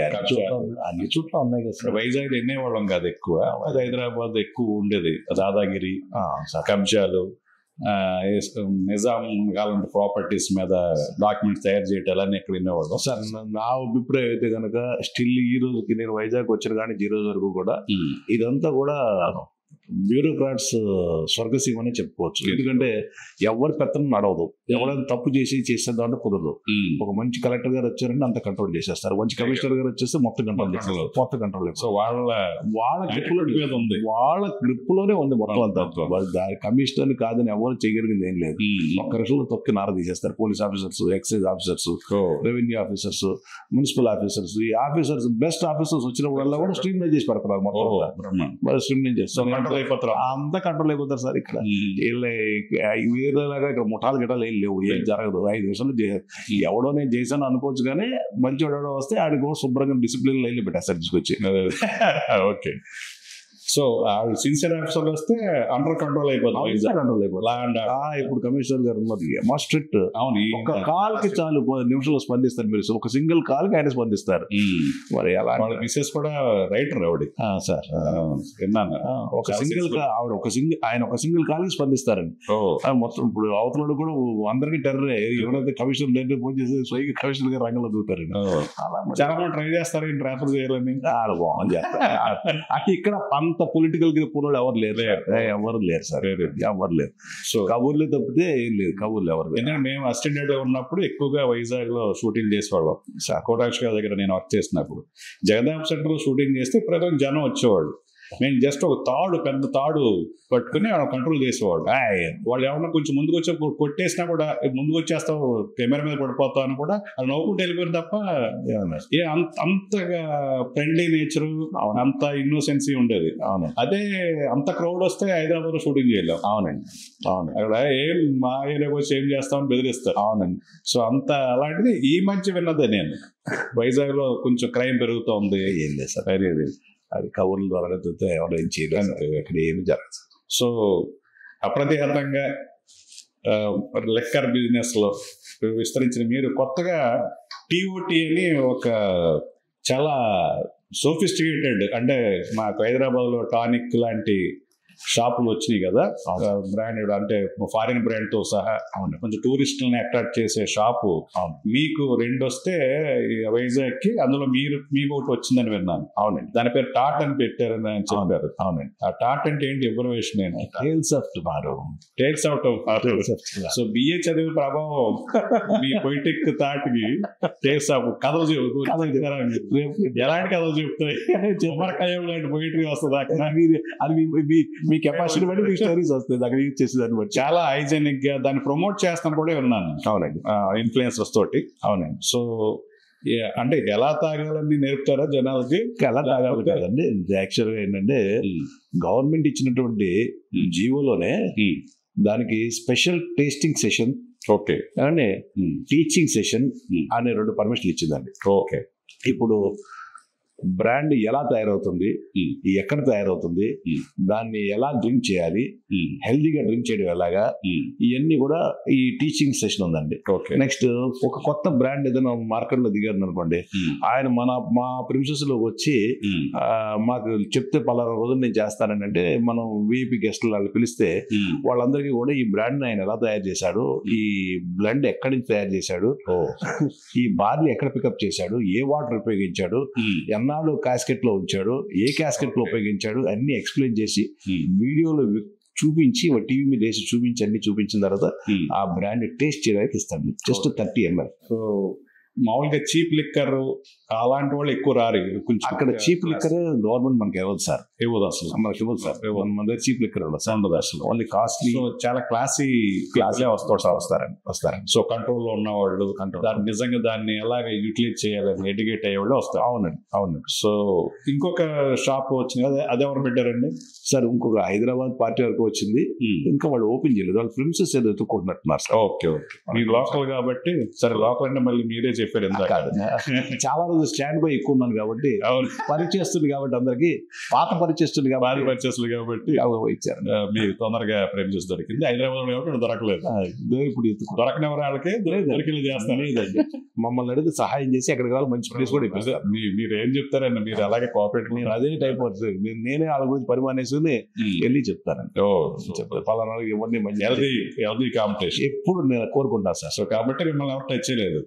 అన్ని చోట్ల ఉన్నాయి కదా సార్. వైజాగ్ ఎన్నేవాళ్ళం కాదు ఎక్కువ, అది హైదరాబాద్ ఎక్కువ ఉండేది. దాదాగిరి కబ్జాలు, నిజాం కాలం ప్రాపర్టీస్ మీద డాక్యుమెంట్స్ తయారు చేయటాలని ఎక్కడ వినేవాళ్ళం సార్. నా అభిప్రాయం అయితే కనుక స్టిల్ ఈ రోజుకి నేను వైజాగ్ వచ్చిన కానీ ఈ రోజు వరకు కూడా ఇదంతా కూడా బ్యూరోక్రాట్స్ స్వర్గసీమ అని చెప్పుకోవచ్చు. ఎందుకంటే ఎవరి పెత్తనం నడవదు, ఎవరైనా తప్పు చేసేద్దాం అంటే కుదరదు. ఒక మంచి కలెక్టర్ గారు వచ్చారంటే అంత కంట్రోల్ చేసేస్తారు, మంచి కమిషనర్ గారు వచ్చేస్తే మొత్తం కంట్రోల్ చేస్తారు, మొత్తం కంట్రోల్. సో వాళ్ళ గ్రిప్ లోనే ఉంది మొత్తం అంతా. వాళ్ళు కమిషనర్ కాదని ఎవరు చేయగలిగింది ఏం లేదు. ఒక్క రోజులో తొక్కి నార తీసేస్తారు. Police officers, excise officers, revenue officers, municipal officers, ఈ ఆఫీసర్స్ బెస్ట్ ఆఫీసర్స్ వచ్చినప్పుడల్లా కూడా స్ట్రీమ్ లైన్ చేసి పెడతారు మొత్తం. స్ట్రీమ్ లైన్ చేస్తారు, అంతా కంట్రోల్ అయిపోతారు సార్. ఇక్కడ వేరేలాగా ఇక్కడ ముఠాలు గిటాలు ఏం లేవు, ఏం జరగదు. 5 నిమిషాలు ఎవడో నేను చేశాను అనుకోవచ్చు, కానీ మంచి ఎవడో వస్తే ఆడికి శుభ్రంగా డిసిప్లిన్ లైన్లో పెట్టేస్తారు తీసుకొచ్చి. ఓకే. సో సిన్సియర్ ఆఫీసర్లు వస్తే అండర్ కంట్రోల్ అయిపోతుంది. ఇప్పుడు కమిషనర్ గారు ఉన్నది మా స్ట్రిక్ట్. అవును, ఒక కాల్కి చాలు 10 నిమిషాలు స్పందిస్తారు మీరు, ఒక సింగిల్ కాల్కి ఆయన స్పందిస్తారు. మరి ఎలా మిసెస్ కూడా రైటర్ ఆవిడ సార్ విన్నాను. ఒక సింగిల్ ఆవిడ ఆయన ఒక సింగిల్ కాల్కి స్పందిస్తారండి మొత్తం. ఇప్పుడు అవతలడు కూడా అందరికీ టెర్రరే, ఎవరైతే కమిషనర్ డైరెక్ట్ ఫోన్ చేసి స్వయంగా కమిషనర్ గారు రంగంలో దూతారండి. చాలా మంది ట్రై చేస్తారు ఈ ట్రాన్స్ఫర్ చేయాలని, బాగుంది చేస్తారు. అంటే ఇక్కడ అంత పొలిటికల్ గ్రూప్ ఎవరు లేరు, ఎవరు లేరు సార్, ఎవరు లేరు. సో కబూర్లే తప్పితే ఏం లేదు, కబూర్లు ఎవరు. ఎందుకంటే మేము అసిస్టెంట్ ఉన్నప్పుడు ఎక్కువగా వైజాగ్ లో షూటింగ్ చేసేవాళ్ళం. కోటాక్ష గారి దగ్గర నేను వర్క్ చేసినప్పుడు జగదాంబ సెంటర్ లో షూటింగ్ చేస్తే ప్రతి జనం వచ్చేవాళ్ళు. నేను జస్ట్ ఒక పెద్ద తాడు పట్టుకుని కంట్రోల్ చేసేవాడు. వాళ్ళు ఏమన్నా కొంచెం ముందుకు వచ్చి కొట్టేసినా కూడా ముందుకు వచ్చేస్తావు, కెమెరా మీద పడిపోతావు అని కూడా అది నవ్వుకుంటూ వెళ్ళిపోయారు తప్ప అంతగా ఫ్రెండ్లీ నేచర్, అంత ఇన్నోసెన్సీ ఉండేది. అవును, అదే అంత క్రౌడ్ వస్తే హైదరాబాద్ లో షూటింగ్ చేయలేం. అవునండి, అవును. అక్కడ ఏం మా ఏరియాకి వచ్చి ఏం చేస్తామని బెదిరిస్తారు. అవునండి. సో అంత అలాంటిది ఈ మధ్య విన్నదే నేను. వైజాగ్ లో కొంచెం క్రైమ్ పెరుగుతోంది. ఏం లేదు సార్, అది కబుర్ల ద్వారా ఎవరు ఏం చేయలేదు, అక్కడ ఏమి జరగదు. సో అప్రతిహతంగా లెక్కర్ బిజినెస్ లో విస్తరించిన మీరు కొత్తగా టీఓటీ అని ఒక చాలా సోఫిస్టికేటెడ్, అంటే మాకు హైదరాబాద్ లో టానిక్ లాంటి షాపులు వచ్చినాయి కదా, బ్రాండెడ్ అంటే ఫారిన్ బ్రాండ్ తో సహా కొంచెం టూరిస్టులని అట్రాక్ట్ చేసే షాపు మీకు 2 వస్తే వైజాగ్ కి, అందులో మీకు ఒకటి వచ్చిందని విన్నాను. అవునండి, దాని పేరు టాట్ అని పెట్టారని ఆయన చెప్పారు. అవునండి, ఆ టాట్ అంటే ఏంటి? Information tales of tomorrow, tales out of. So BA చదివే ప్రభావం మీ పొయిటిక్ థాట్ కి టేల్స్ ఆఫ్ కథలు ఎలాంటి కథలు చెప్తాయి? ఉమర్ఖయ్యం లాంటి పొయిటరీ వస్తుంది అక్కడ. అది మీ కెపాసిటీ బట్టి మీ స్టోరీస్ వస్తుంది అక్కడ యూజ్ చేసేదాన్ని బట్టి. చాలా హైజెనిక్ గా దాన్ని ప్రమోట్ చేస్తాం కూడా విన్నాను. అవునండి, ఇన్ఫ్లుయెన్సర్స్ తోటి. అవునండి. సో అంటే ఎలా తాగాలని నేర్పుతారా జనాలకి? ఎలా తాగాలి కాదండి, యాక్చువల్గా ఏంటంటే గవర్నమెంట్ ఇచ్చినటువంటి జీవోలోనే దానికి స్పెషల్ టేస్టింగ్ సెషన్, ఓకే, అంటే టీచింగ్ సెషన్ అనే 2 పర్మిషన్లు ఇచ్చిందండి. ఓకే. ఇప్పుడు బ్రాండ్ ఎలా తయారవుతుంది, ఎక్కడ తయారవుతుంది, దాన్ని ఎలా డ్రింక్ చేయాలి, హెల్దీగా డ్రింక్ చేయడం ఎలాగా, ఇవన్నీ కూడా ఈ టీచింగ్ సెషన్ ఉందండి. నెక్స్ట్ ఒక కొత్త బ్రాండ్ ఏదైనా మార్కెట్ లో దిగారు అనుకోండి, ఆయన మా ప్రిన్సెస్ లో వచ్చి మాకు చెప్తే పలానా రోజులు నేను చేస్తానని అంటే మనం విఐపి గెస్ట్లు వాళ్ళు పిలిస్తే వాళ్ళందరికీ కూడా ఈ బ్రాండ్ ఆయన ఎలా తయారు చేశాడు, ఈ బ్లెండ్ ఎక్కడి నుంచి తయారు చేశాడు, ఈ బార్లీ ఎక్కడ పికప్ చేశాడు, ఏ వాటర్ ఉపయోగించాడు, ఎన్నాళ్ళు క్యాస్కెట్ లో ఉంచాడు, ఏ క్యాస్కెట్ లో ఉపయోగించాడు అన్ని ఎక్స్ప్లెయిన్ చేసి వీడియోలో చూపించి టీవీ మీద వేసి చూపించి అన్ని చూపించిన తర్వాత ఆ బ్రాండ్ టేస్ట్ చేయడానికి ఇస్తాడు. Just 30 ml. సో మామూలుగా చీప్ లిక్కర్ అలాంటి వాళ్ళు ఎక్కువ రారు కొంచెం. అక్కడ చీప్ లిక్కర్ గవర్నమెంట్ మనకి ఇవ్వదు సార్, ఇవ్వదు అసలు, మనకి ఇవ్వదు సార్. మన దగ్గర చీప్ లిక్కర్ ఉండదు అసలు, ఓన్లీ కాస్ట్లీ. సో చాలా క్లాసే వస్తారండి. సో కంట్రోల్లో ఉన్నవాళ్ళు నిజంగా దాన్ని ఎలాగ యూటిలైజ్ చేయాలని ఎడ్యుకేట్ అయ్యేవాళ్ళు వస్తారు. అవునండి. సో ఇంకొక షాప్ వచ్చింది కదా, అదెవరు పెట్టారండి సార్? ఇంకొక హైదరాబాద్ పార్టీ వరకు వచ్చింది, ఇంకా వాళ్ళు ఓపెన్ చేయలేదు. వాళ్ళు ప్రిన్సెస్ ఏదో ఎత్తుకుంటున్నట్టున్నారు సార్. ఓకే. మీరు లోకల్ కాబట్టి సరే, లోకల్ అంటే మళ్ళీ మీరే చెప్పారు ఎంత కాదు, చాలా రోజు స్టాండ్ బై ఎక్కువ ఉన్నాను కాబట్టి పరిచేస్తుంది కాబట్టి అందరికి పాత పరిచేస్తుంది కాబట్టి ఇచ్చారు. మీరు తొందరగా ప్రేమించేసి దొరికింది. హైదరాబాద్ కాబట్టి దొరకలేదు. ఇప్పుడు దొరకని వాళ్ళకి దొరికింది చేస్తాను. మమ్మల్ని అడిగితే సహాయం చేసి ఎక్కడ కావాలి మంచి ప్లేస్ కూడా ఇప్పిస్తారు. మీరు ఏం చెప్తారండి, మీరు అలాగే కోఆపరేట్. నేను అదే టైప్ అవుతుంది, నేనే వాళ్ళ గురించి పరిమాణేసుకుని వెళ్ళి చెప్తాను. పలానా ఇవన్నీ మంచి హెల్దీ కాంపిటీషన్ ఎప్పుడు నేను కోరుకుంటాను సార్. సో కాబట్టి మిమ్మల్ని ఎవరు టచ్ చేయలేదు.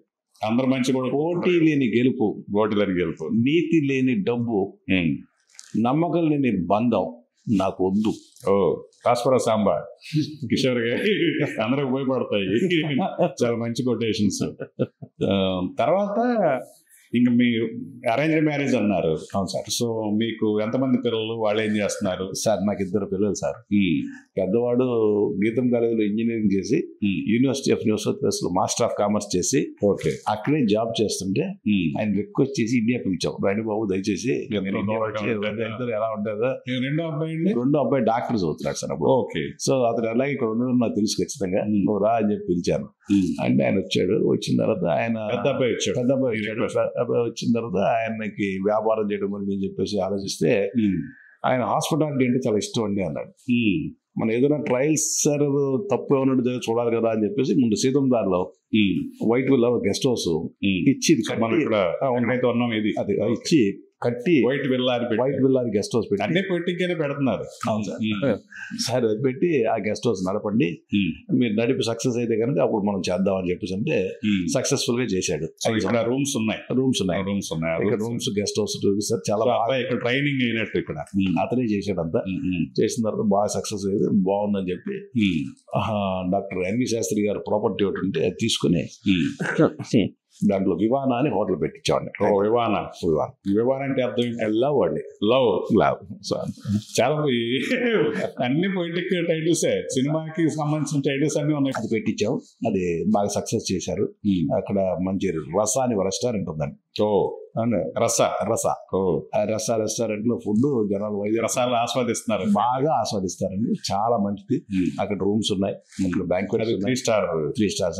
అందరు మంచి కూడా. పోటీ లేని గెలుపు, నీతి లేని డబ్బు, నమ్మకం లేని బంధం నాకు వద్దు. కాస్పరా సాంబార్ కిషోర్ గారి అందరికి ఉపయోగపడతాయి. చాలా మంచి కొటేషన్స్. తర్వాత ఇంకా మీ అరేంజ్డ్ మ్యారేజ్ అన్నారు. అవును సార్. సో మీకు ఎంతమంది పిల్లలు, వాళ్ళు ఏం చేస్తున్నారు? సార్ నాకు 2 పిల్లలు సార్. పెద్దవాడు గీతం కాలేజీలో ఇంజనీరింగ్ చేసి university of New South Wales లో మాస్టర్ ఆఫ్ కామర్స్ చేసి అక్కడే జాబ్ చేస్తుంటే ఆయన రిక్వెస్ట్ చేసి ఇండియా పిలిచాం, రండి బాబు దయచేసి ఎలా ఉంటుందో. రెండో అబ్బాయి డాక్టర్ చదువుతున్నాడు సార్ అప్పుడు. ఓకే. సో అతను అలాగే ఇక్కడ ఉండడం నాకు తెలుసు ఖచ్చితంగా, నువ్వు రా అని చెప్పి పిలిచాను. అంటే ఆయన వచ్చాడు. వచ్చిన తర్వాత ఆయన పెద్ద అబ్బాయి వచ్చిన తర్వాత ఆయనకి వ్యాపారం చేయడం అని చెప్పేసి ఆలోచిస్తే ఆయన హాస్పిటాలిటీ అంటే చాలా ఇష్టం అండి అన్నాడు. మనం ఏదైనా ట్రయల్స్ సార్ తప్పు ఏమన్నా చూడాలి కదా అని చెప్పేసి ముందు సీతందార్లో వైట్ విల్లా గెస్ట్ హౌస్ ఇచ్చి ఇచ్చి కట్టి వైట్ విల్లాని గెస్ట్ హౌస్ పెట్టి అన్ని పొట్టిగానే పెడుతున్నారు సార్. అది పెట్టి ఆ గెస్ట్ హౌస్ నడపండి, మీరు నడిపి సక్సెస్ అయితే కనుక అప్పుడు మనం చేద్దాం అని చెప్పేసి అంటే సక్సెస్ఫుల్ గా చేశాడు. రూమ్స్ ఉన్నాయి ఇక్కడ రూమ్స్ గెస్ట్ హౌస్ సార్ చాలా బాగా ఇక్కడ ట్రైనింగ్ అయినట్టు ఇక్కడ అతనే చేశాడు అంతా. చేసిన తర్వాత బాగా సక్సెస్ అయ్యేది, బాగుందని చెప్పి డాక్టర్ ఎన్వి శాస్త్రి గారు ప్రాపర్టీ ఒకటి ఉంటే అది తీసుకుని దాంట్లో వివానా అని హోటల్ పెట్టించామండి. వివాన అంటే అర్థం లవ్ అండి, లవ్. చాలా అన్ని పొలిటిక్ టైటిల్సే, సినిమాకి సంబంధించిన టైటిల్స్ అన్ని ఉన్నాయి. అది పెట్టించాం, అది బాగా సక్సెస్ చేశారు. అక్కడ మంచి రసా అని రెస్టారెంట్ ఉందండి. రస రెస్టారెంట్ లో ఫుడ్ జనాలు వైద్య రసాలు ఆస్వాదిస్తున్నారు, బాగా ఆస్వాదిస్తారండి. చాలా మంచిది. అక్కడ రూమ్స్ ఉన్నాయి, బ్యాంక్వెట్స్ 3 స్టార్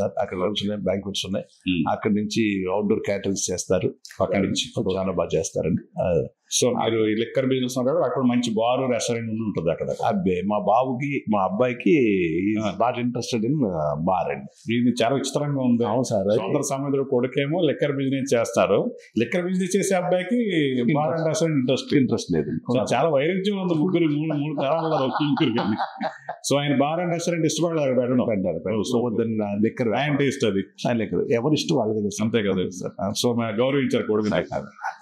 సార్. అక్కడ రూమ్స్ ఉన్నాయి, బ్యాంక్వెట్స్ ఉన్నాయి. అక్కడ నుంచి అవుట్డోర్ క్యాటరింగ్స్ చేస్తారు, అక్కడి నుంచి చాలా బాగా చేస్తారండి. సో మీరు లిక్కర్ బిజినెస్ అక్కడ మంచి బార్ రెస్టారెంట్ ఉంటుంది అక్కడ. అబ్బే మా అబ్బాయికి నాట్ ఇంట్రెస్టెడ్ ఇన్ బార్ అండి. ఇది చాలా విచిత్రంగా ఉంది. అవును సార్. సోదర సముద్ర కొడుకేమో లిక్కర్ బిజినెస్ చేస్తారు, లిక్కర్ బిజినెస్ చేసే అబ్బాయికి బార్ అండ్ రెస్టారెంట్ ఇంట్రెస్ట్ లేదు. చాలా వైరుధ్యం ఉంది. మూడు తరాల ముగ్గురు. సో ఆయన బార్ అండ్ రెస్టారెంట్ ఇష్టపడతారు పెట్టడం. సో లిక్కర్ ఆయన టేస్ట్ అది లిక్కర్ ఎవరి ఇష్టం వాళ్ళ దగ్గర, అంతే కదా సార్. సో గౌరవించారు కొడుకు.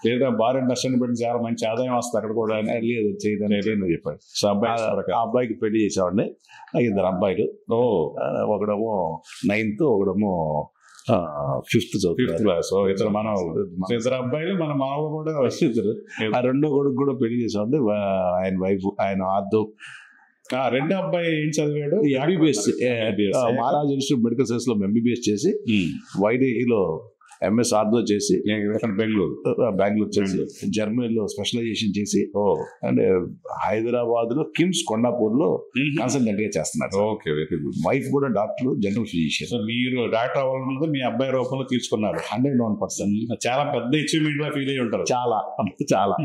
లేదా బార్ అండ్ రెస్టారెంట్ పెట్టి చాలా మంచి ఆదాయం వస్తుంది అక్కడ కూడా. లేదు చేయదని చెప్పాడు. సో అబ్బాయికి పెళ్లి చేసేవాడిని. 2 అబ్బాయిలు, ఒకడేమో 9th, ఒకడేమో 5th క్లాస్. ఇద్దరు అబ్బాయిలు, మన మామూలు కూడా ఇద్దరు. ఆ రెండో కొడుకు కూడా పెళ్లి చేసేవాడిని. ఆయన వైఫ్, ఆయన ఆద్దు. రెండో అబ్బాయి ఏం చదివాడు? MBBS, Maharaj institute medical science లో ఎంబీబీఎస్ చేసి వైదేహిలో ఎంఎస్ ఆర్థో చేసి బెంగళూరు చేసి బెంగళూరు. జర్మనీలో స్పెషలైజేషన్ చేసి అండ్ హైదరాబాద్ లో కిమ్స్ కొండాపూర్ లో కన్సల్టెంట్ గా చేస్తున్నారు. Okay, very good. వైఫ్ కూడా డాక్టర్, జనరల్ ఫిజిషియన్. సో మీరు డాక్టర్ అవ్వాలన్నది మీ అబ్బాయి రూపంలో తీసుకున్నారు. 101%. చాలా పెద్ద అచీవ్మెంట్ గా ఫీల్ అయ్యి ఉంటారు. చాలా చాలా.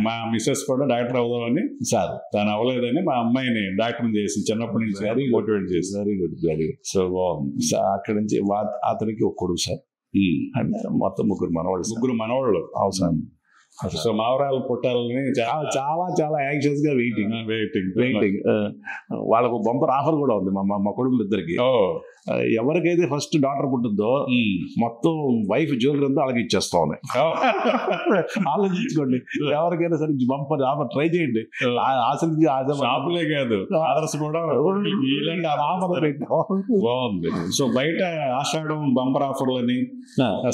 మా మిస్సెస్ కూడా డాక్టర్ అవుదామని, సార్ తను అవ్వలేదని మా అమ్మాయిని డాక్టర్ చేసి చిన్నప్పటి నుంచి మోటివేట్ చేసి. Very good, very good. So బాగుంది. అక్కడి నుంచి అతనికి ఒక కొడుకు సార్, అండ్ మొత్తం ముగ్గురు మనవాళ్ళు. ముగ్గురు మనవాళ్ళు. అవసరం. సో మావరాలు పుట్టాలని చాలా చాలా యాంగ్షియస్ గా వెయిటింగ్. వెయిటింగ్. వాళ్ళకు బంపర్ ఆఫర్ కూడా ఉంది మా కొడుకులు ఇద్దరికి. ఎవరికైతే ఫస్ట్ డాక్టర్ పుట్టిందో మొత్తం వైఫ్ జ్యువెలరీ అంతా వాళ్ళకి ఇచ్చేస్తా ఉన్నాయి. ఆలోచించుకోండి, ఎవరికైనా సరే బంపర్ ఆఫర్ ట్రై చేయండి. ఆశించి షాపులే కాదు, ఆదర్శ కూడా ఇలాంటి ఆఫర్ బాగుంది. సో బయట ఆషాఢం బంపర్ ఆఫర్లని,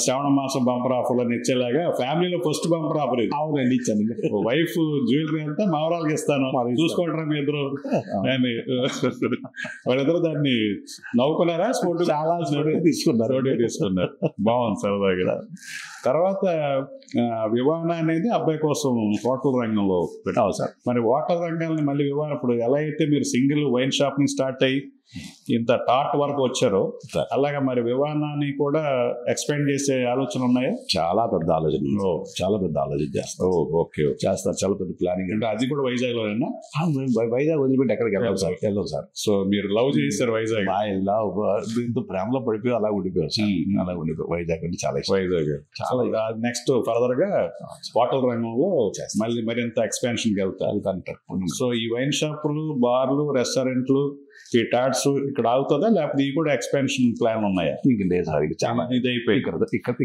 శ్రావణ మాసం బంపర్ ఆఫర్లని ఇచ్చేలాగా ఫ్యామిలీలో ఫస్ట్ బంపర్ ఆఫర్. అవునండి, ఇచ్చాను. వైఫ్ జ్యువెలరీ అంతా మావరాలకి ఇస్తాను, చూసుకోవడం మీ ఇద్దరు. వాళ్ళిద్దరు దాన్ని నవ్వుకున్నారా? చాలా తీసుకున్నారు. బాగుంది, సరదాగా. తర్వాత వివాహం అనేది అబ్బాయి కోసం హోటల్ రంగంలో పెట్టాలి సార్. మరి హోటల్ రంగాన్ని మళ్ళీ వివాహం ఇప్పుడు ఎలా అయితే మీరు సింగిల్ వైన్ షాప్ ని స్టార్ట్ అయ్యి ఇంత టాట్ వరకు వచ్చారో, అలాగా మరి వివాహాన్ని కూడా ఎక్స్పెండ్ చేసే ఆలోచన ఉన్నాయా? చాలా పెద్ద ఆలోచన, చాలా పెద్ద ఆలోచన చేస్తాం. ఓకే, చేస్తారు. చాలా పెద్ద ప్లానింగ్. అంటే అది కూడా వైజాగ్ లోనేనా? వైజాగ్ వదిలిపెట్టి ఎక్కడికి వెళ్ళాం సార్. వెళ్ళాం సార్. సో మీరు లవ్ చేశారు వైజాగ్? దీంతో ప్రేమలో పడిపోయి అలా ఉండిపోయాం సార్. అలా ఉండిపోయి వైజాగ్ అంటే చాలా ఇష్టం. వైజాగ్ చాలా. నెక్స్ట్ ఫర్దర్ గా హోటల్ రంగంలో మళ్ళీ మరింత ఎక్స్పాన్షన్ కి వెళ్తారు. సో ఈ వైన్ షాపులు, బార్లు, రెస్టారెంట్లు, ఈ టాట్స్ ఇక్కడ ఆగుతుందా, లేకపోతే ఇవి కూడా ఎక్స్పాన్షన్ ప్లాన్ ఉన్నాయా? ఇంక లేదు సార్, ఇక చాలా ఇది అయిపోయి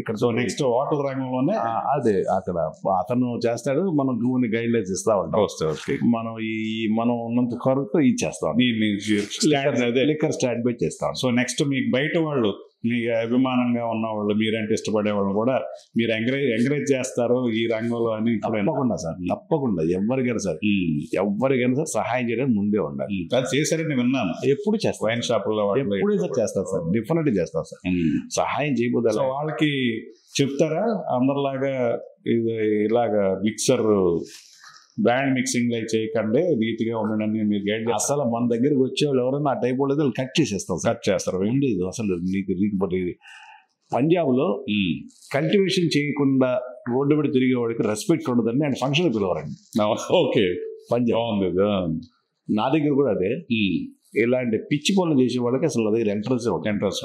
ఇక్కడ. సో నెక్స్ట్ హోటల్ రంగంలోనే అదే అక్కడ అతను చేస్తాడు, మనం కొన్ని గైడ్ లైన్స్ ఇస్తా ఉంటాం. మనం మనం ఉన్నంత కొరకు ఇది చేస్తాం. లిక్కర్ స్టాండ్ బై చేస్తాం. సో నెక్స్ట్ మీకు బయట వాళ్ళు, మీకు అభిమానంగా ఉన్నవాళ్ళు, మీరంటే ఇష్టపడే వాళ్ళు కూడా మీరు ఎంకరేజ్ చేస్తారు ఈ రంగంలో అని? తప్పకుండా సార్, తప్పకుండా. ఎవరికైనా సార్, ఎవరికైనా సార్ సహాయం చేయడానికి ముందే ఉండాలి. అది చేశారని విన్నాను. ఎప్పుడు చేస్తాను వైన్ షాపుల్లో ఎప్పుడే సార్ చేస్తారు సార్, డెఫినెట్గా చేస్తారు సార్. సహాయం చేయబోతే వాళ్ళకి చెప్తారా అందరిలాగా ఇలాగా మిక్సర్ బ్రాండ్ మిక్సింగ్ లైక్ చేయకండి, నీట్గా ఉండడానికి మీరు గైడ్? అసలు మన దగ్గరికి వచ్చేవాళ్ళు ఎవరైనా ఆ టైప్ వాళ్ళు కట్ చేసేస్తాం. కట్ చేస్తారు. ఉండేది అసలు పంజాబ్ లో కల్టివేషన్ చేయకుండా రోడ్డు మీద తిరిగేవాడికి రెస్పెక్ట్ ఉండదండి, అండ్ ఫంక్షన్ పిలవరండి. ఓకే, పంజాబ్ బాగుంది. నా దగ్గర కూడా అదే. ఇలాంటి పిచ్చి పనులు చేసే వాళ్ళకి అసలు నా దగ్గర ఎంట్రన్స్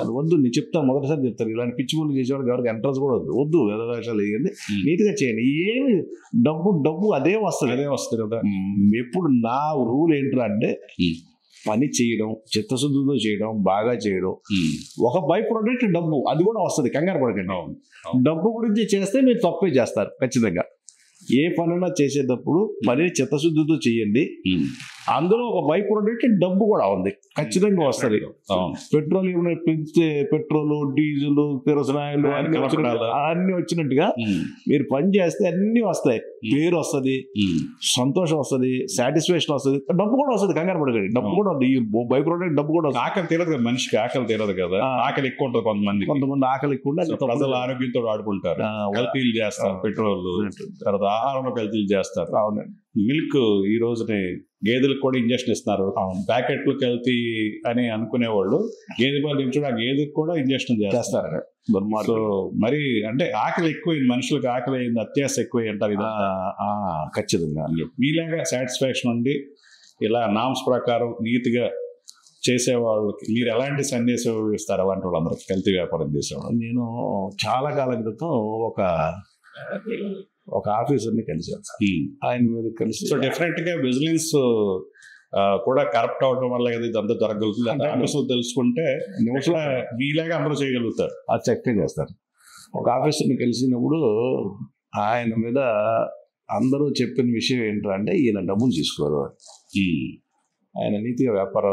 అది వద్దు. నేను చెప్తాను, మొదటిసారి చెప్తాను, ఇలాంటి పిచ్చి పనులు చేసే వాళ్ళకి ఎవరికి ఎంట్రన్స్ కూడా వద్దు. వేషాలు వేయండి, నీట్గా చేయండి. ఏమి డబ్బు అదే వస్తుంది కదా. ఎప్పుడు నా రూల్ ఏంట్రా అంటే పని చేయడం, చిత్తశుద్ధితో చేయడం, బాగా చేయడం. ఒక బై ప్రోడక్ట్ డబ్బు, అది కూడా వస్తుంది, కంగారు పడకండి. డబ్బు గురించి చేస్తే మీరు తప్పే చేస్తారు ఖచ్చితంగా. ఏ పనున్నా చేసేటప్పుడు పని చిత్తశుద్ధితో చేయండి. అందులో ఒక బై ప్రోడక్ట్ డబ్బు కూడా ఉంది, ఖచ్చితంగా వస్తుంది. పెట్రోలియం పెంచితే పెట్రోల్, డీజిల్, కిరసనాయిలు అన్ని వచ్చినట్టుగా మీరు పని చేస్తే అన్ని వస్తాయి. పేరు వస్తుంది, సంతోషం వస్తుంది, సాటిస్ఫాక్షన్ వస్తుంది, డబ్బు కూడా వస్తుంది. కంగారు పడకండి, డబ్బు కూడా ఉంది. బై ప్రోడక్ట్ డబ్బు కూడా వస్తుంది. ఆకలి తీరదు కదా మనిషికి, ఆకలి తీరదు కదా. ఆకలి ఎక్కువ ఉంటుంది కొంతమంది ఆకలి ఎక్కువ ఉంటుంది. ప్రజల ఆరోగ్యంతో ఆడుకుంటారు, కల్తీలు చేస్తారు, పెట్రోల్ తర్వాత ఆహారంలో కల్తీలు చేస్తారు. అవునండి. మిల్క్ ఈ రోజుని గేదెలకు కూడా ఇంజక్షన్ ఇస్తున్నారు. ప్యాకెట్లు కల్తీ అని అనుకునేవాళ్ళు గేదె పాలు దించడం, ఆ గేదెకి కూడా ఇంజక్షన్ చేస్తారు. సో మరి అంటే ఆకలి ఎక్కువైంది, మనుషులకు ఆకలి అయింది, అత్యాశ ఎక్కువ అంటారు. ఇది ఖచ్చితంగా మీలాగా సాటిస్ఫాక్షన్ ఉండి ఇలా నామ్స్ ప్రకారం నీతిగా చేసేవాళ్ళకి మీరు ఎలాంటి సందేశం ఇస్తారు అలాంటి వాళ్ళందరూ కల్తీ వ్యాపారం చేసేవాళ్ళు? నేను చాలా కాలం క్రితం ఒక ఆఫీసర్ని కలిశాను. ఆయన మీద కలిసి సో డెఫినెట్ గా విజిలెన్స్ కూడా కరప్ట్ అవడం వల్ల కదా ఇదంతా జరగలుగుతుంది. అంటే ఆఫీసులు తెలుసుకుంటే నిమిషంలో మీలాగా అందరూ చేయగలుగుతారు, అది చక్కగా చేస్తారు. ఒక ఆఫీసర్ని కలిసినప్పుడు ఆయన మీద అందరూ చెప్పిన విషయం ఏంటంటే ఈయన డబ్బులు తీసుకోరు, ఆయన నీతిగా వ్యాపార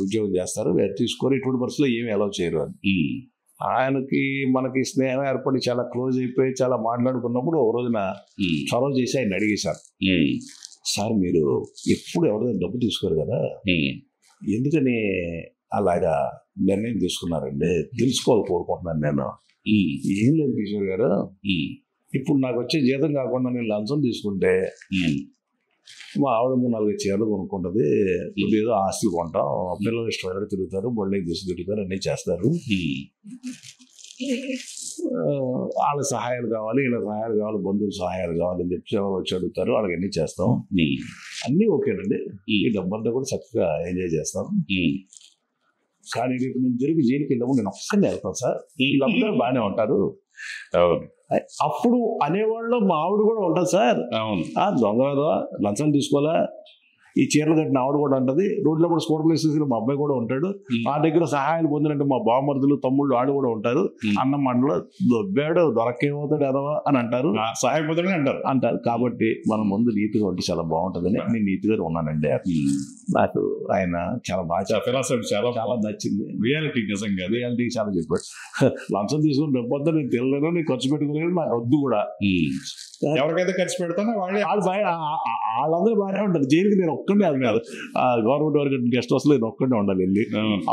ఉద్యోగం చేస్తారు, తీసుకోరు, ఇటువంటి పరిస్థితుల్లో ఏమి అలౌ చేయరు అని. ఆయనకి మనకి స్నేహం ఏర్పడి చాలా క్లోజ్ అయిపోయి చాలా మాట్లాడుకున్నప్పుడు ఒక రోజున చొరవ చేసి ఆయన అడిగేశారు, సార్ మీరు ఎప్పుడు ఎవరైనా డబ్బు తీసుకోరు కదా, ఎందుకని అలాగా నిర్ణయం తీసుకున్నారండి, తెలుసుకోవాలి కోరుకుంటున్నాను నేను ఏం లేదు కిషోర్ గారు, ఇప్పుడు నాకు వచ్చే జీతం కాకుండా నేను లంచం తీసుకుంటే మా ఆవిడ 3-4 చీరలు కొనుక్కుంటుంది, ఏదో ఆస్తులు కొంటాం, పిల్లలు ఇష్టమైన తిరుగుతారు, బొళ్ళకి తీసి తిరుగుతారు, అన్నీ చేస్తారు. వాళ్ళ సహాయాలు కావాలి, వీళ్ళ సహాయాలు కావాలి, బంధువుల సహాయాలు కావాలని చెప్పి ఎవరు వచ్చి అడుగుతారు, వాళ్ళకి అన్నీ చేస్తాం. అన్నీ ఓకేనండి, ఈ డబ్బంతా కూడా చక్కగా ఎంజాయ్ చేస్తాం. కానీ రేపు నేను తిరిగి జైలుకి వెళ్ళినప్పుడు నేను ఒక్కసారి వెళ్తాను సార్, వీళ్ళందరూ బాగానే ఉంటారు. అప్పుడు అనేవాళ్ళు మా ఆవిడ కూడా ఉంటుంది సార్, దొంగ కదా లంచాలు తీసుకోవాలా, ఈ చీరలు కట్టిన ఆవిడ కూడా ఉంటుంది, రోడ్లో కూడా స్పోర్ట్ ప్లేసెస్ మా అబ్బాయి కూడా ఉంటాడు, మా దగ్గర సహాయాలు పొందినట్టు మా బావమరుదులు తమ్ముళ్ళు వాళ్ళు కూడా ఉంటారు, అన్న మాటలో దొబ్బాడు దొరకేమవుతాడు ఎదవా అని అంటారు, సహాయం పొందని అంటారు. కాబట్టి మనం ముందు నీతిగా ఉంటే చాలా బాగుంటుందని నేను నీతిగా ఉన్నానండి. నాకు ఆయన చాలా బాగా ఫిలాసఫీ చాలా నచ్చింది. రియాలిటీ నిజంగా రియాలిటీ చాలా చెప్పాడు. లంచం తీసుకుని డబ్బొద్దు నేను తెలియలేను, నేను ఖర్చు పెట్టుకోలేదు, నాకు వద్దు కూడా. ఎవరికైతే ఖర్చు పెడతానో వాళ్ళందరూ బాగానే ఉంటారు. జైలుకి నేను ఒక్కడే అది కాదు, గవర్నమెంట్ వరకు గెస్ట్ హౌస్లో నేను ఒక్కడే ఉండాలి, వెళ్ళి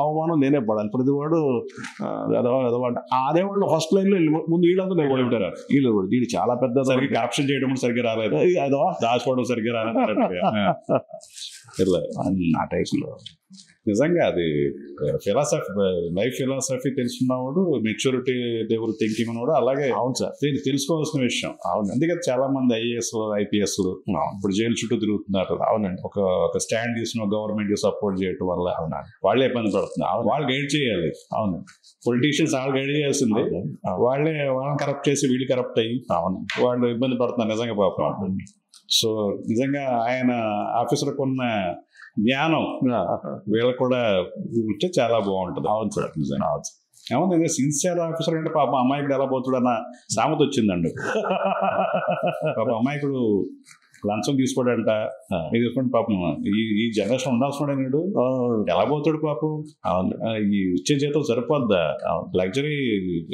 అవమానం నేనే పడాలి. ప్రతి వాడు అదే వాళ్ళు ఫస్ట్ లైన్లో ముందు వీళ్ళందరూ నేను కూడా ఉంటారు. వీళ్ళు చాలా పెద్ద సరిగ్గా కరప్షన్ చేయడం సరిగ్గా రాలేదు, అదో దాచుకోవడం సరిగ్గా రాలేదు. ఆ టైప్లో నిజంగా అది ఫిలాసఫీ, లైఫ్ ఫిలాసఫీ తెలుసుకున్నవాడు, మెచ్యూరిటీ దేవుడు థింకింగ్ ఉన్నవాడు అలాగే. అవును సార్, తెలుసుకోవాల్సిన విషయం. అవును, అందుకని చాలా మంది ఐఏఎస్లు ఐపీఎస్లు ఇప్పుడు జైలు చుట్టూ తిరుగుతున్నారు. అవునండి, ఒక స్టాండ్ తీసుకున్న గవర్నమెంట్ సపోర్ట్ చేయడం వల్ల వాళ్ళే ఇబ్బంది పడుతున్నారు. వాళ్ళు గైడ్ చేయాలి. అవును, పొలిటీషియన్స్ వాళ్ళు గైడ్ చేయాల్సిందే, వాళ్ళని కరప్ట్ చేసి వీళ్ళు కరప్ట్ అయ్యి వాళ్ళు ఇబ్బంది పడుతున్నారు నిజంగా పాపం. సో నిజంగా ఆయన ఆఫీసర్కి ఉన్న జ్ఞానం వీళ్ళకి కూడా ఉంటే చాలా బాగుంటుంది. అవును సార్, నిజంగా అవును. సిన్సియర్ ఆఫీసర్ అంటే పాపం అమాయకుడు ఎలా పోతాడన్న సామెత వచ్చిందండి. పాపం అమాయకుడు లంచం తీసుకోడంట, తీసుకుంటే పాపం ఈ జనరేషన్ ఉండాల్సిన వాడు ఎలా పోతాడు పాపం. ఈ ఇచ్చే జీతం సరిపోద్దా, లగ్జరీ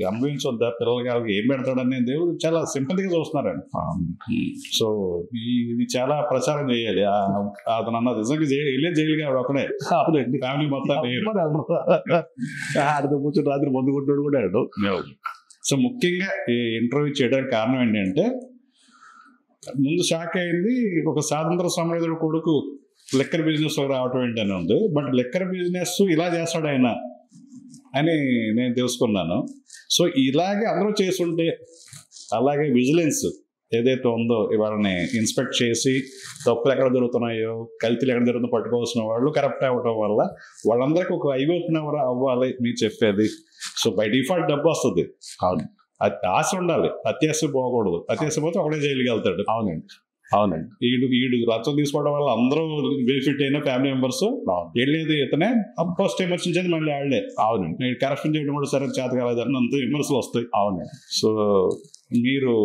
అనుభవించొద్దా, పిల్లలకి ఏం పెడతాడని దేవుడు చాలా సింపతిగా చూస్తున్నారండి. సో ఇది చాలా ప్రచారం చేయాలి. అతను అన్న నిజంగా వెళ్ళే జైలుగా ఆవిడ ఒకడే, ఫ్యామిలీ మొత్తం ఆడితో కూర్చొని రాత్రి మందు కొట్టాడు కూడా. సో ముఖ్యంగా ఈ ఇంటర్వ్యూ చేయడానికి కారణం ఏంటంటే, ముందు షాక్ అయింది, ఒక స్వాతంత్ర సమరయోధుడు కొడుకు లెక్కర్ బిజినెస్ లో రావటం ఏంటని ఉంది. బట్ లెక్కర్ బిజినెస్ ఇలా చేస్తాడు ఆయన అని నేను తెలుసుకున్నాను. సో ఇలాగే అందరూ చేస్తుంటే, అలాగే విజిలెన్స్ ఏదైతే ఉందో వాళ్ళని ఇన్స్పెక్ట్ చేసి తప్పులు ఎక్కడ జరుగుతున్నాయో, కల్తీలు ఎక్కడ జరుగుతుందో పట్టుకోవాల్సిన వాళ్ళు కరప్ట్ అవ్వటం వల్ల వాళ్ళందరికీ ఒక ఐ ఓపెనర్ అవ్వాలి మీరు చెప్పేది. సో బై డిఫాల్ట్ డబ్బు వస్తుంది. అవును, ఆశ ఉండాలి, అత్యాశ పోకూడదు. అత్యాశ పోతే ఒకటే జైలుకి వెళ్తాడు. అవునండి. వీడు లంచం తీసుకోవడం వల్ల అందరూ బెనిఫిట్ అయిన ఫ్యామిలీ మెంబర్స్, వెళ్ళేది ఇతనే, ఫస్ట్ విమర్శించేది మళ్ళీ వాళ్ళే. అవునండి, కరప్షన్ చేయడం కూడా సరే చేత కాలేదని అంత విమర్శలు వస్తాయి. అవునండి. సో మీరు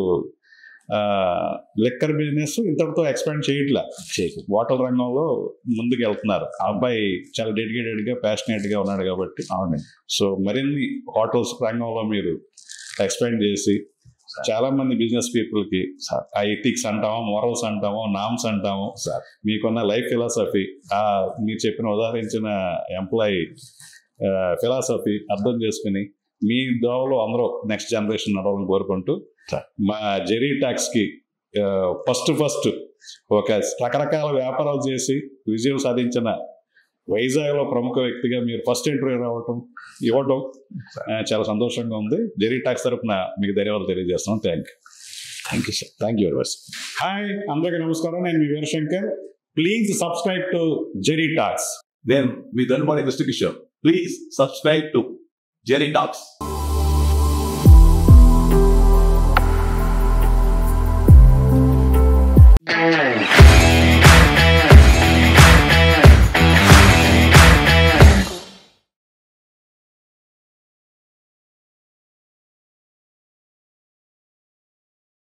లెక్కర్ బిజినెస్ ఇంతటితో ఎక్స్పాండ్ చేయట్లా, హోటల్ రంగంలో ముందుకు వెళ్తున్నారు. ఆ అబ్బాయి చాలా డెడికేటెడ్గా ప్యాషనేట్గా ఉన్నాడు కాబట్టి. అవునండి. సో మరిన్ని హోటల్స్ రంగంలో మీరు ఎక్స్పాండ్ చేసి చాలా మంది బిజినెస్ పీపుల్కి ఆ ఎథిక్స్ అంటామో, మోరల్స్ అంటామో, నామ్స్ అంటామో, మీకున్న లైఫ్ ఫిలాసఫీ, మీరు చెప్పిన ఉదాహరించిన ఎంప్లాయీ ఫిలాసఫీ అర్థం చేసుకుని మీ దోవలో అందరూ నెక్స్ట్ జనరేషన్ నడవాలని కోరుకుంటూ, మా జెరీ టాక్స్కి ఫస్ట్ ఒక రకరకాల వ్యాపారాలు చేసి విజయం సాధించిన వైజాగ్లో ప్రముఖ వ్యక్తిగా మీరు ఫస్ట్ ఇంటర్వ్యూ ఇవ్వటం చాలా సంతోషంగా ఉంది. జెరీ టాక్స్ తరఫున మీకు ధన్యవాదాలు తెలియజేస్తున్నాం. Thank you sir. Thank you very much. Hi అందరికీ నమస్కారం, నేను మీ Veerashankar. Please subscribe to Jerry talks. Then we don't want to Mr. Kishore. Please subscribe to Jerry Talks.